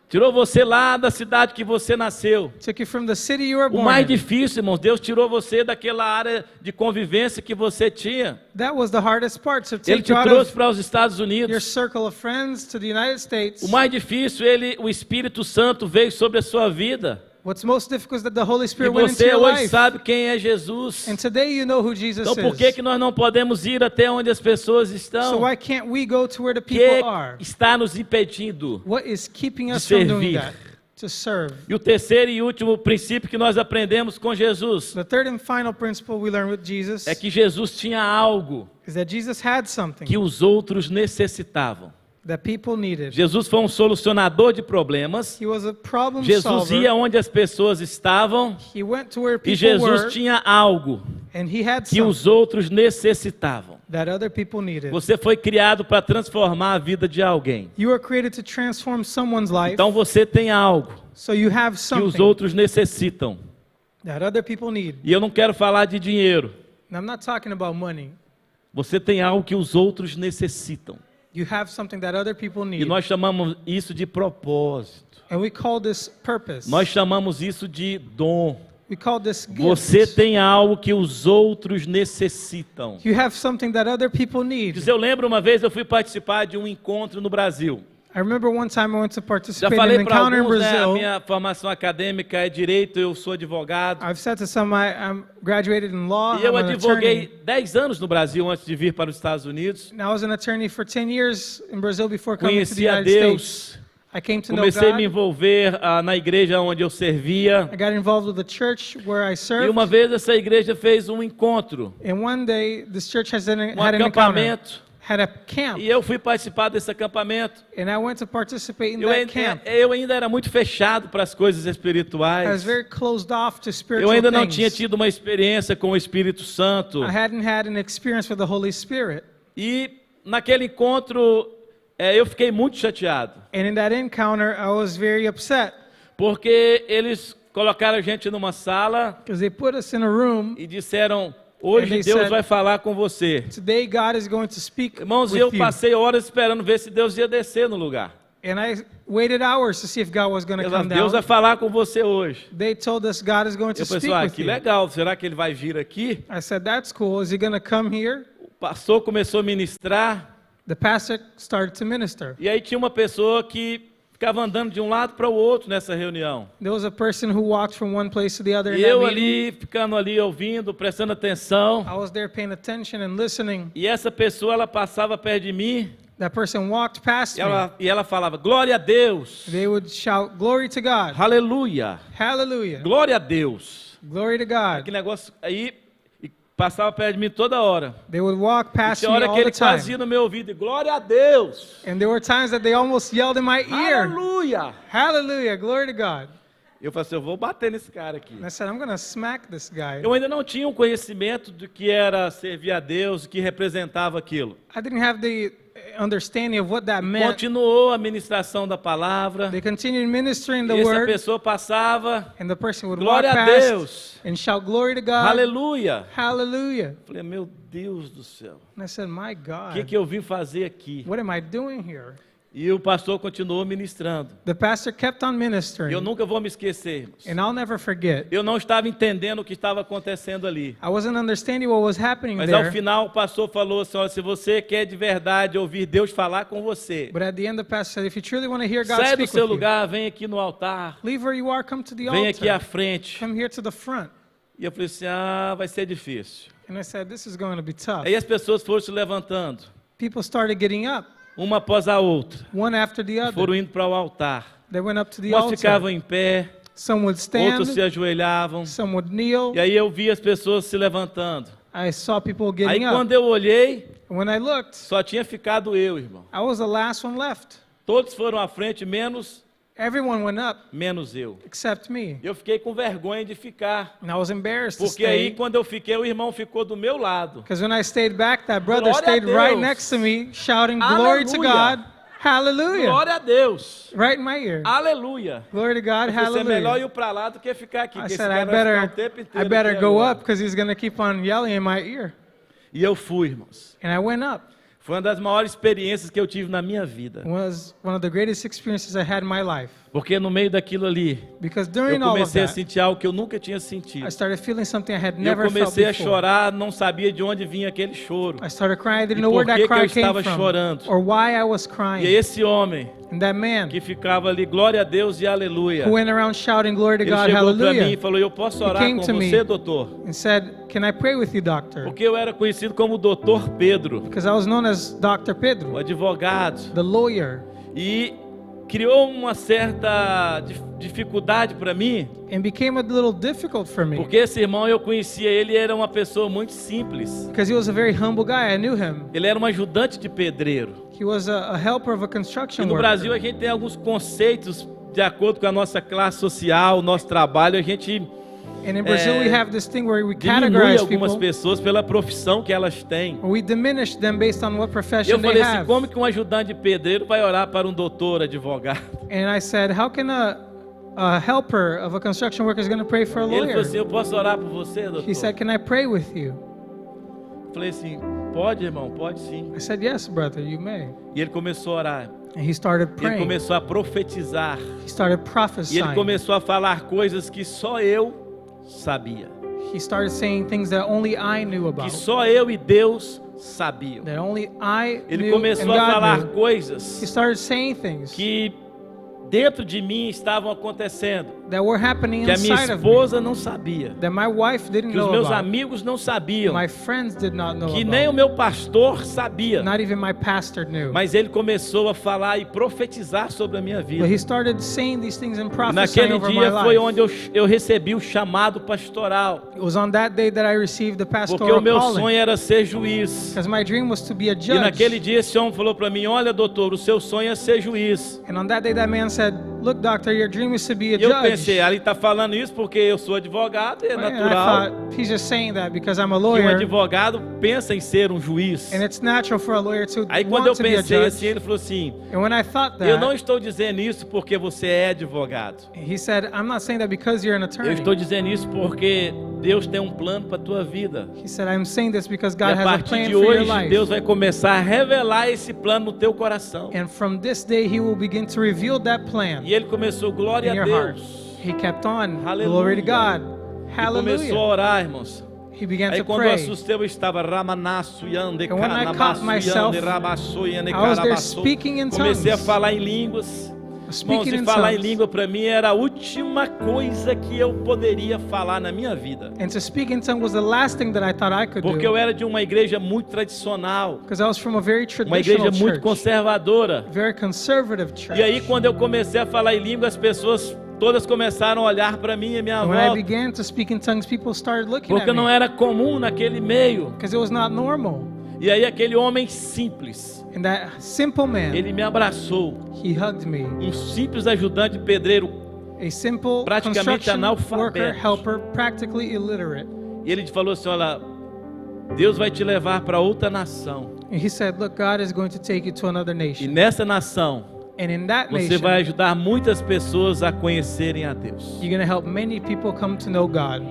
Tirou você lá da cidade que você nasceu. took you from the city you were O born mais in. difícil, irmãos, Deus tirou você daquela área de convivência que você tinha. That was the hardest part, to Ele take te you out trouxe of para os Estados your Unidos. circle of friends to the United States. O mais difícil, o Espírito Santo veio sobre a sua vida. What's most difficult is that the Holy E Spirit went into você your hoje life. sabe quem é Jesus. And today you know who Jesus Então por que is. que nós não podemos ir até onde as pessoas So estão? why can't we go to where the O que people are? está nos impedindo? What is keeping de us from doing servir? that? To serve. E o terceiro e último princípio que nós aprendemos com Jesus The third and final principle we learn with Jesus é que Jesus tinha algo is that Jesus had something que os outros necessitavam. that people needed. Jesus foi um solucionador de problemas. He was a problem Jesus solver. ia onde as pessoas estavam He went to where e people Jesus were, tinha algo and he had que something os outros necessitavam. that other people needed. Você foi criado para transformar a vida de alguém. You were created to transform someone's life, Então você tem algo so you have que os something outros necessitam. that other people need. E eu não quero falar de dinheiro. And I'm not talking about money. Você tem algo que os outros necessitam. You have something that other people E need. nós chamamos isso de propósito. And we call this purpose. Nós chamamos isso de dom. We call this gift. Você tem algo que os outros necessitam. You have something that other people need. Diz, eu lembro uma vez eu fui participar de um encontro no Brasil. I remember one time I went to Já participate in falei an para encounter in alguns, né, a Brazil. minha formação acadêmica é direito, eu sou advogado. I've said to some, I'm graduated in law. E eu I'm an advoguei attorney. 10 anos no Brasil antes de vir para os Estados Unidos. And I was an attorney for 10 years in Brazil before coming to the Conheci a United States. Deus. I came to know Comecei a me God. envolver na igreja onde eu servia. I got involved with the church where I E served. uma vez essa igreja fez um encontro, And one day, this church had an encounter, acampamento. had a camp. E eu fui participar desse acampamento. And I went to participate in Eu that ainda, camp. eu ainda era muito fechado para as coisas I was espirituais. very closed off to Eu spiritual ainda não things. tinha tido uma experiência com o Espírito Santo. I hadn't had an experience with the Holy Spirit. E naquele encontro eu fiquei muito chateado. And in that encounter, I was very upset Porque eles colocaram a gente numa sala because they put us in a room. e disseram, hoje And they Deus said, vai falar com você. Today, God is going to speak Irmãos, with eu you. passei horas esperando ver se Deus ia descer no lugar. And I waited hours to see if God was going to Deus come vai down. falar com você hoje. They told us God is going to Eu speak pensei, with que you. legal, será que ele vai vir aqui? I said, that's cool. Is he going to come here? O pastor começou a ministrar The pastor started to minister. e aí tinha uma pessoa que ficava andando de um lado para o outro nessa reunião. There was a person who walked from one place to the other in E that eu meeting. ali, ficando ali, ouvindo, prestando atenção. I was there paying attention and listening. E essa pessoa, ela passava perto de mim That person walked past e ela falava, glória a Deus, me. They would shout, glory to God. aleluia, Hallelujah. glória a Deus. Glory to God. Que negócio aí, e passava perto de mim toda hora. They would walk E past tinha me hora all que the ele quase time. ia no meu ouvido, e glória a Deus, And there were times that they almost yelled in my ear. aleluia. Hallelujah. Glory to God. Eu falei assim, eu vou bater nesse cara aqui. And I said, I'm going to smack this guy. Eu ainda não tinha um conhecimento do que era servir a Deus, o que representava aquilo. I didn't have the understanding of what that meant. Continuou a ministração da palavra. They continued ministering the E essa word, pessoa passava, and the person would walk glória a past Deus, and shout, "Glory to God, aleluia. hallelujah." Falei, meu Deus do céu, And I said, "My o God, que eu vim fazer aqui? what am I doing here?" E o pastor continuou ministrando. The pastor kept on ministering, Eu nunca vou me esquecer, irmãos. and I'll never forget. Eu não estava entendendo o que estava acontecendo ali. I wasn't understanding what was happening Mas ao there, final o pastor falou assim, olha, se você quer de verdade ouvir Deus falar com você, but at the end the pastor said, "If you truly want to hear God sai do speak seu with you, lugar, vem aqui no altar, leave where you are, come to the vem aqui à altar, frente. come here to the front." E eu falei assim, vai ser difícil. And I said, "This is going to be tough." Aí as pessoas foram se levantando, People started getting up, uma após a outra, one after the foram other. indo para o altar. They went up to the Umas altar. ficavam em pé, Some would outros se stand, ajoelhavam. some would kneel. E aí eu vi as pessoas se levantando. I saw people Aí getting up. quando eu olhei, And when I looked, só tinha ficado eu, irmão. I was the last one left. Todos foram à frente, Everyone went up menos eu. except me. Eu fiquei com vergonha de ficar. And I was embarrassed to Porque aí stay. quando eu fiquei, o irmão ficou do meu lado. Because when I stayed back, that brother Glória a stayed right Deus. next to me, shouting, "Glory to Aleluia. God. Hallelujah." Glória a Deus. Right in my ear. Aleluia. Glory to God. Eu falei, é melhor Hallelujah. ir para lá do que ficar aqui. I Porque esse said, cara vai ficar o tempo I inteiro better aqui go agora. up because he's going to keep on yelling in my ear. E eu fui, irmãos. And I went up. Foi uma das maiores experiências que eu tive na minha vida. It was one of the greatest experiences I had in my life. Porque no meio daquilo ali, Because eu during all of comecei a that, sentir algo que eu nunca tinha sentido. I started feeling something I had E eu never felt comecei a before. chorar, não sabia de onde vinha aquele choro. I started crying. I didn't E know where por that que que eu cry came estava from chorando? or why I was E crying. esse homem And that man que ficava ali, glória a Deus e aleluia. who went around shouting glory to Ele God, chegou para mim e hallelujah, falou, eu posso orar came com to me. você, doutor? and said, "Can I pray with you, doctor?" Porque eu era conhecido como Doutor Pedro, Because I was known as Dr. o Pedro, advogado. the lawyer. E criou uma certa dificuldade para mim, And became a little difficult for me. porque esse irmão, eu conhecia ele, era uma pessoa muito simples. Because he was a very humble guy. I knew him. Ele era um ajudante de pedreiro. He was a helper of a E construction no Brasil worker. a gente tem alguns conceitos de acordo com a nossa classe social, o nosso trabalho, a gente And in Brazil, we have this thing where we diminui categorize algumas people. pessoas pela profissão que elas têm. We diminish them based on what E profession eu they falei assim, have. como que um ajudante de pedreiro vai orar para um doutor advogado? And I said, how can a helper of a construction worker is going to pray for a E ele falou lawyer? assim, eu posso orar por você, doutor? He said, "Can I pray with you?" Eu falei assim, pode, irmão, pode sim. I said, "Yes, brother, you may." E ele começou a orar. And he started E ele praying. começou a profetizar. He started E ele prophesying. começou a falar coisas que só eu sabia. He started saying things that only I knew Que about. só eu e Deus sabiam. That only I Ele knew and começou a God falar knew. He coisas started saying things que dentro de mim estavam acontecendo, that were happening que a minha inside of me esposa não sabia, that my wife didn't que os know meus about. amigos não sabiam, My friends did not know que nem o about. meu pastor sabia. Not even my pastor knew. Mas ele começou a falar e profetizar sobre a minha vida. But he started saying these things and E prophesying naquele over my dia foi life. onde eu recebi o chamado pastoral, It was on that day that I received the porque pastoral o meu calling. sonho era ser juiz. Because my dream was to be a E judge. naquele dia esse homem falou para mim, olha doutor, o seu sonho é ser juiz. And on that day that man said, "Look, doctor, your dream is to be a E eu judge." pensei, ele está falando isso porque eu sou advogado, é And I natural thought, he's just saying that because I'm a que um lawyer. advogado pensa em ser um juiz. And it's natural for a lawyer to Aí quando eu want to be a pensei judge. assim, ele falou assim, And when I thought eu não that, estou dizendo isso porque você é advogado. he said, "I'm not saying that because you're an Eu attorney." estou dizendo isso porque Deus tem um plano para a tua vida. He said, "I'm saying this because E God a has a partir plan de for your hoje, life." Deus vai começar a revelar esse plano no teu coração. And from this day, he will begin to reveal that plan E ele começou, glória in a your heart. Deus. He kept on. Aleluia. Glory to God. E começou a Hallelujah. orar, irmãos. He began Aí to quando eu pray. assustei, eu estava ramanaço, yande, And when I caught canabaço, myself, yande, rabaço, yande, I was there carabaço. speaking in Comecei a tongues. falar em línguas. Irmãos, Speaking e in falar em tongues. língua para mim era a última coisa que eu poderia falar na minha vida. And to speak in tongues was the last thing that I thought I could Porque eu do. era de uma igreja muito tradicional, Because I was from a very uma igreja traditional muito church. conservadora. Very conservative church. E aí quando eu comecei a falar em língua, as pessoas todas começaram a olhar para mim e minha And when I avó, began to speak in tongues, people started looking porque at não me. era comum naquele meio. Because it was not normal. E aí aquele homem simples, And that simple man, ele me abraçou, he hugged me. um simples ajudante pedreiro, A simple praticamente construction analfabeto. worker, helper, practically illiterate. e ele falou assim, olha, Deus vai te levar para outra nação. And he said, look, God is going to take you to another E nation. nessa nação, And in that você nation, vai ajudar muitas pessoas a conhecerem a Deus. you're going to help many people come to know God.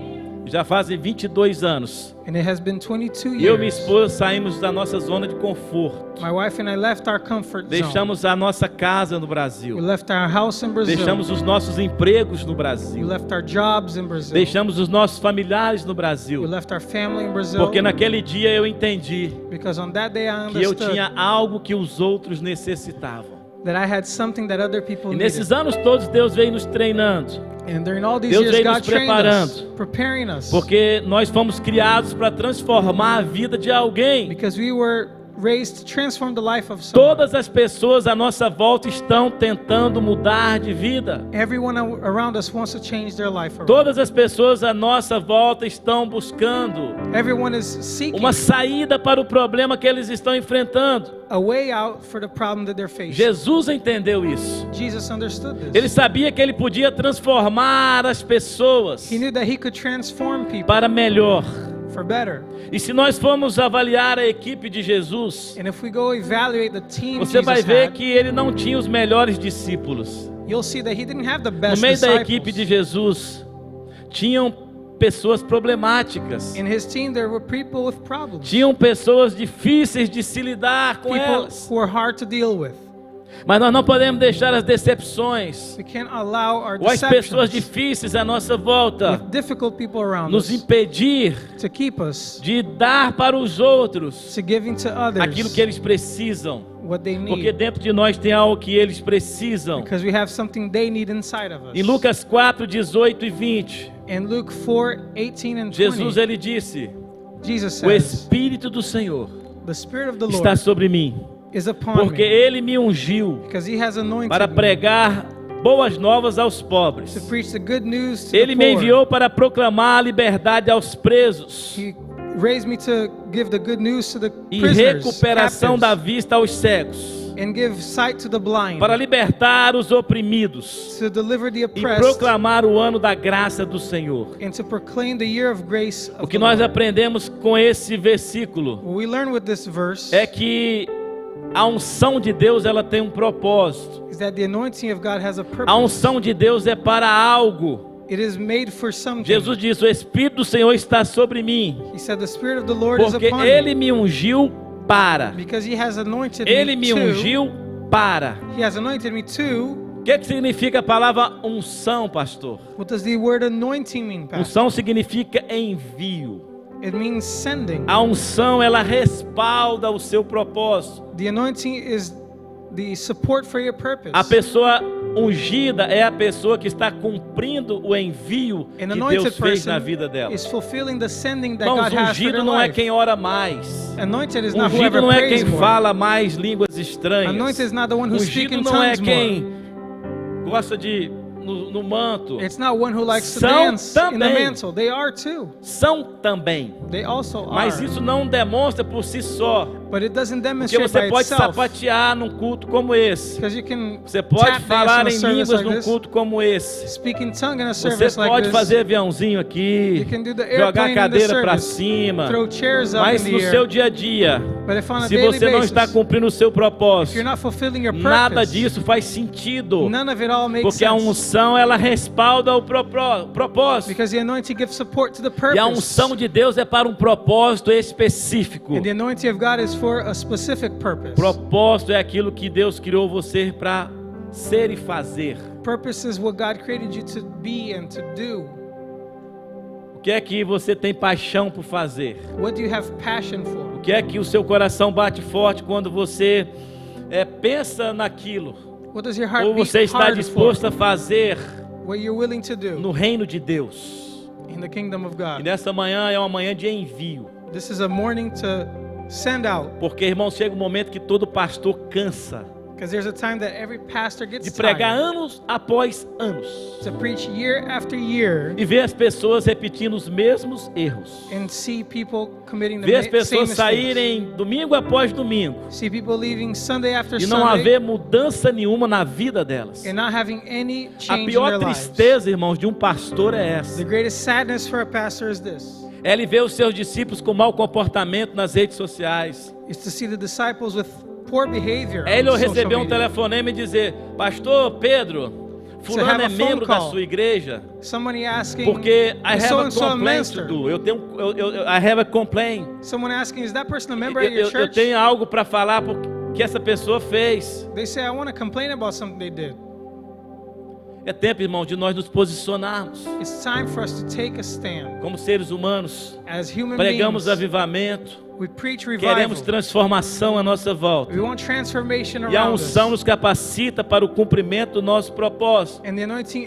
Já fazem 22 anos. And it has been 22 Eu e minha years. esposa saímos da nossa zona de conforto. My wife and I left our comfort zone. Deixamos a nossa casa no We Brasil. left our house in Brazil. Deixamos os nossos empregos no We Brasil. left our jobs in Brazil. Deixamos os nossos familiares no We Brasil. left our family in Brazil. Porque naquele dia eu entendi Because on that day I que eu understood tinha algo que os outros necessitavam. that I had something that other people E needed. nesses anos todos Deus veio nos treinando. And during all these Deus years, veio nos God trained us, preparando. preparing us. Porque nós fomos criados para transformar a vida de alguém. Because we were raised to transform the life of someone. Todas as pessoas à nossa volta estão tentando mudar de vida. Everyone around us wants to change their life around. Todas as pessoas à nossa volta estão buscando Everyone is seeking uma saída para o problema que eles estão enfrentando. a way out for the problem that they're facing. Jesus entendeu isso. Jesus understood this. Ele sabia que ele podia transformar as pessoas He knew that he could transform people para melhor. for better. E se nós formos avaliar a equipe de Jesus, And if we go evaluate the team você vai Jesus ver had, que ele não tinha os melhores discípulos. you'll see that he didn't have the No best meio da disciples. equipe de Jesus, tinham pessoas problemáticas. In his team, there were people with problems. Tinham pessoas difíceis de se lidar com People elas. who were hard to deal with. Mas nós não podemos deixar as decepções We can't allow our ou as pessoas deceptions difíceis à nossa volta with difficult people around nos us impedir to keep us, de dar para os outros to giving to others aquilo que eles precisam. what they Porque need. dentro de nós tem algo que eles precisam. Because we have something they need inside of us. Em Lucas 4, 18 e 20, In Luke 4:18 and 20, Jesus ele disse: Jesus o says, Espírito do Senhor the Spirit of the está Lord sobre mim, is upon porque me, Ele me ungiu because he has anointed para me pregar boas novas aos to pobres. preach the good news to Ele the me poor. enviou para proclamar a liberdade aos presos He raised me to give the good news to the e prisoners, recuperação da captives, vista aos cegos, and give sight to the blind, para libertar os oprimidos to deliver the e oppressed, proclamar o ano da graça do Senhor. and to proclaim the year of grace O of que the nós Lord. aprendemos com esse versículo What we learn with this verse é que a unção de Deus ela tem um propósito. is that the anointing of God has a A purpose. unção de Deus é para algo. It is made for something. Jesus disse: o Espírito do Senhor está sobre mim, He said, the Spirit of the Lord is porque upon Ele me, me ungiu para. because he has anointed Ele me me to. ungiu para. He has anointed me to. O que significa a palavra unção, pastor? What does the word anointing mean, Pastor? Unção significa envio. It means sending. A unção ela respalda o seu propósito. The anointing is the support for your purpose. A pessoa ungida é a pessoa que está cumprindo o envio An que anointed Deus fez person na vida dela. is fulfilling the sending that Irmãos, God has for ungido their não é life. quem ora mais. Anointed is not Ungido whoever não é prays quem more. fala mais línguas estranhas. Anointed is not the one who speaks Ungido in não é tongues more. quem gosta de no manto. It's not one who likes to São dance in the também. mantle. They are too. São também. They also Mas are. isso não demonstra por si só. But it doesn't Porque demonstrate você by pode itself. sapatear num culto como esse. Because you can Você pode tap dance falar in a em service línguas like num this, culto como esse. speak in tongue in a Você service like pode this. fazer aviãozinho aqui, You can do the jogar airplane a in the cadeira para service, cima. throw chairs up Mas in no the seu air. dia a dia, But if on a se daily você não basis, está cumprindo o seu if you're propósito, not fulfilling your nada purpose, disso faz sentido. none of it all makes Porque a sense. unção ela respalda o propósito. Because the anointing gives support to the E a purpose. unção de Deus é para um propósito específico. And the anointing of God is for a specific purpose. Propósito é aquilo que Deus criou você para ser e fazer. Purpose is what God created you to be and to do. O que é que você tem paixão por fazer? What do you have passion for? O que é que o seu coração bate forte quando você pensa naquilo? What does your heart Ou beat você está hard disposto for? a fazer What you're willing to do no reino de Deus? in the kingdom of E God. nessa manhã é uma manhã de envio. This is a morning to send out. Porque, irmão, chega um momento que todo pastor cansa Because there's a time that every pastor gets de pregar tired anos após anos to preach year after year e ver as pessoas repetindo os mesmos erros. and see people committing the Ver as same pessoas mistakes. saírem domingo após domingo See people leaving Sunday after e não Sunday haver mudança nenhuma na vida delas. and not having any A change in pior their lives. tristeza, irmãos, de um pastor é The essa. greatest sadness for a pastor is this. É ele ver os seus discípulos com mau comportamento nas redes sociais. It's to see the disciples with poor behavior É ele on social receber um media. telefonema e dizer: Pastor Pedro, fulano have é a phone membro da call. sua igreja, Somebody asking, porque I is have a so-and-so a complaint minister? to do. I have a complaint. Someone asking, is that person a member at your Eu church? tenho algo para falar que essa pessoa fez. They say, I want to complain about something they did. É tempo, irmão, de nós nos posicionarmos It's time for us to take a stand. como seres humanos. As human Pregamos beings, avivamento, we preach revival. queremos transformação à nossa volta. We want transformation E a around us. unção nos capacita para o cumprimento do nosso propósito. And the anointing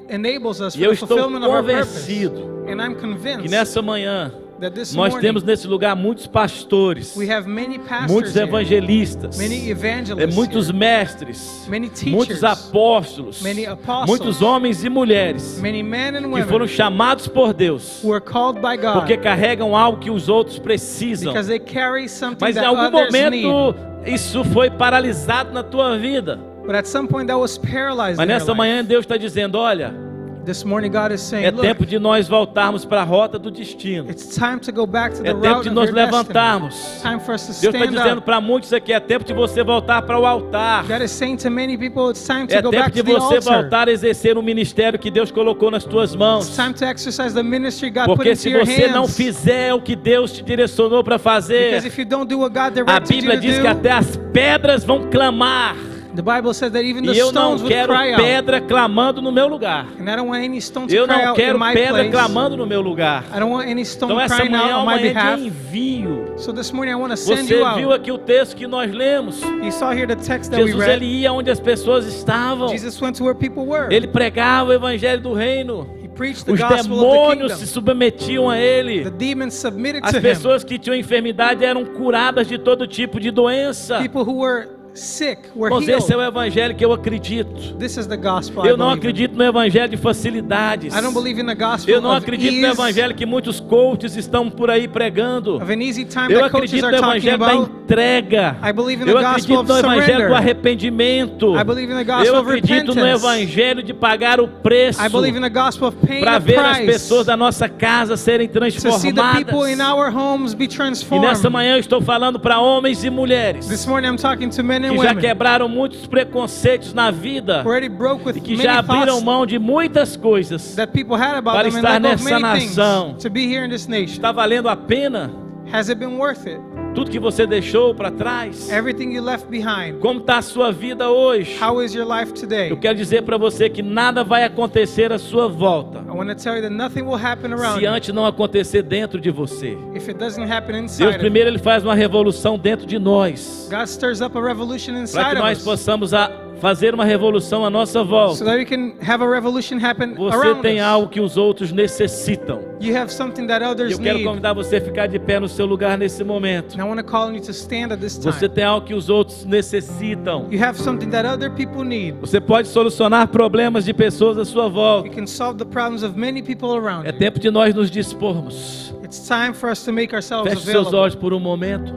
enables us E for eu the estou fulfillment of our purpose. convencido And I'm que convinced nessa manhã that this nós morning temos nesse lugar muitos pastores, we have many pastors muitos here, evangelistas, many evangelists muitos here, mestres, many teachers, muitos apóstolos, many apostles, muitos homens e mulheres many men and que women foram chamados por Deus, who are called by God porque carregam algo que os outros precisam. because they carry something Mas em that algum others need. momento isso foi paralisado na tua vida. But at some point that was paralyzed Mas in your nessa life. manhã Deus está dizendo: olha, This morning God is saying, é look, tempo de nós voltarmos para a rota do destino. it's time to go back to the É tempo route de of nós your destiny. levantarmos. Time for us to Deus está stand dizendo up. para muitos aqui: é tempo de você voltar para o altar. God is saying to many people, it's time to É go tempo back de to the você altar. voltar a exercer o ministério que Deus colocou nas tuas It's mãos. time to exercise the ministry God put Porque into se your você não hands. fizer o que Deus te direcionou para fazer, Because if you don't do what God a directed you Bíblia to diz do, que até as pedras vão clamar. the Bible says that even the E eu não stones would quero cry out. pedra clamando no meu lugar. And I don't want any stone to Eu cry não out in quero my pedra place. clamando no meu lugar. I don't want any stone Então essa crying manhã out é on uma my manhã behalf. de envio. So this morning I want to send Você you out. viu aqui o texto que nós lemos. You saw here the text that we Jesus read. ele ia onde as pessoas estavam. Jesus went to where people were. Ele pregava o evangelho do reino. He preached the Os gospel of the demônios se kingdom. submetiam a ele. The demons submitted As to him. pessoas que tinham enfermidade eram curadas de todo tipo de doença. People who were sick were Irmãos, esse é o healed. evangelho que eu acredito. This is the gospel I Eu não believe in. acredito no evangelho de facilidades. I don't believe in the gospel Eu não of acredito no ease, evangelho que muitos coaches estão por aí pregando. of an easy time Eu that coaches acredito are no talking evangelho da about. entrega. I believe in the Eu gospel acredito of no evangelho surrender. do arrependimento. I believe in the gospel Eu of acredito no repentance. evangelho de pagar o preço I believe in the gospel of paying para a ver as price pessoas da nossa casa serem to see the people in transformadas. our homes be E transformed. nessa manhã eu estou falando para homens e mulheres This morning I'm talking to men and que já women quebraram muitos preconceitos na vida who already broke with e que many já abriram thoughts mão de muitas coisas. that people had about para them and estar let go of nessa many things nação. to be here in this nation. Está valendo a pena Has it been worth it? tudo que você deixou para trás? Everything you left behind. Como está a sua vida hoje? How is your life today? Eu quero dizer para você que nada vai acontecer à sua volta I want to tell you that nothing will happen around se you antes não acontecer dentro de você. if it doesn't happen Deus inside of you. primeiro ele faz uma revolução dentro de nós, God stirs up a revolution para inside que of nós us possamos fazer uma revolução à nossa so volta. that we can have a revolution happen Você around tem us. algo que os outros necessitam. You have something that E others eu quero need. convidar você a ficar de pé no seu lugar nesse momento. And I want to call on you to stand at this Você time. tem algo que os outros necessitam. You have something that other people need. Você pode solucionar problemas de pessoas à sua volta. You can solve the problems of many people around É you. tempo de nós nos dispormos. It's time for us to make ourselves Feche seus available. olhos por um momento.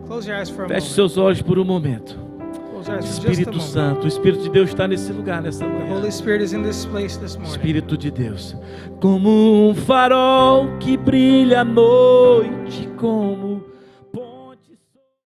Close your eyes for a Feche moment. seus olhos por um momento. Close your eyes for just a Espírito moment. Santo, o Espírito de Deus está nesse lugar nessa The manhã. Holy Spirit is in this place this morning. Espírito de Deus, como um farol que brilha à noite, como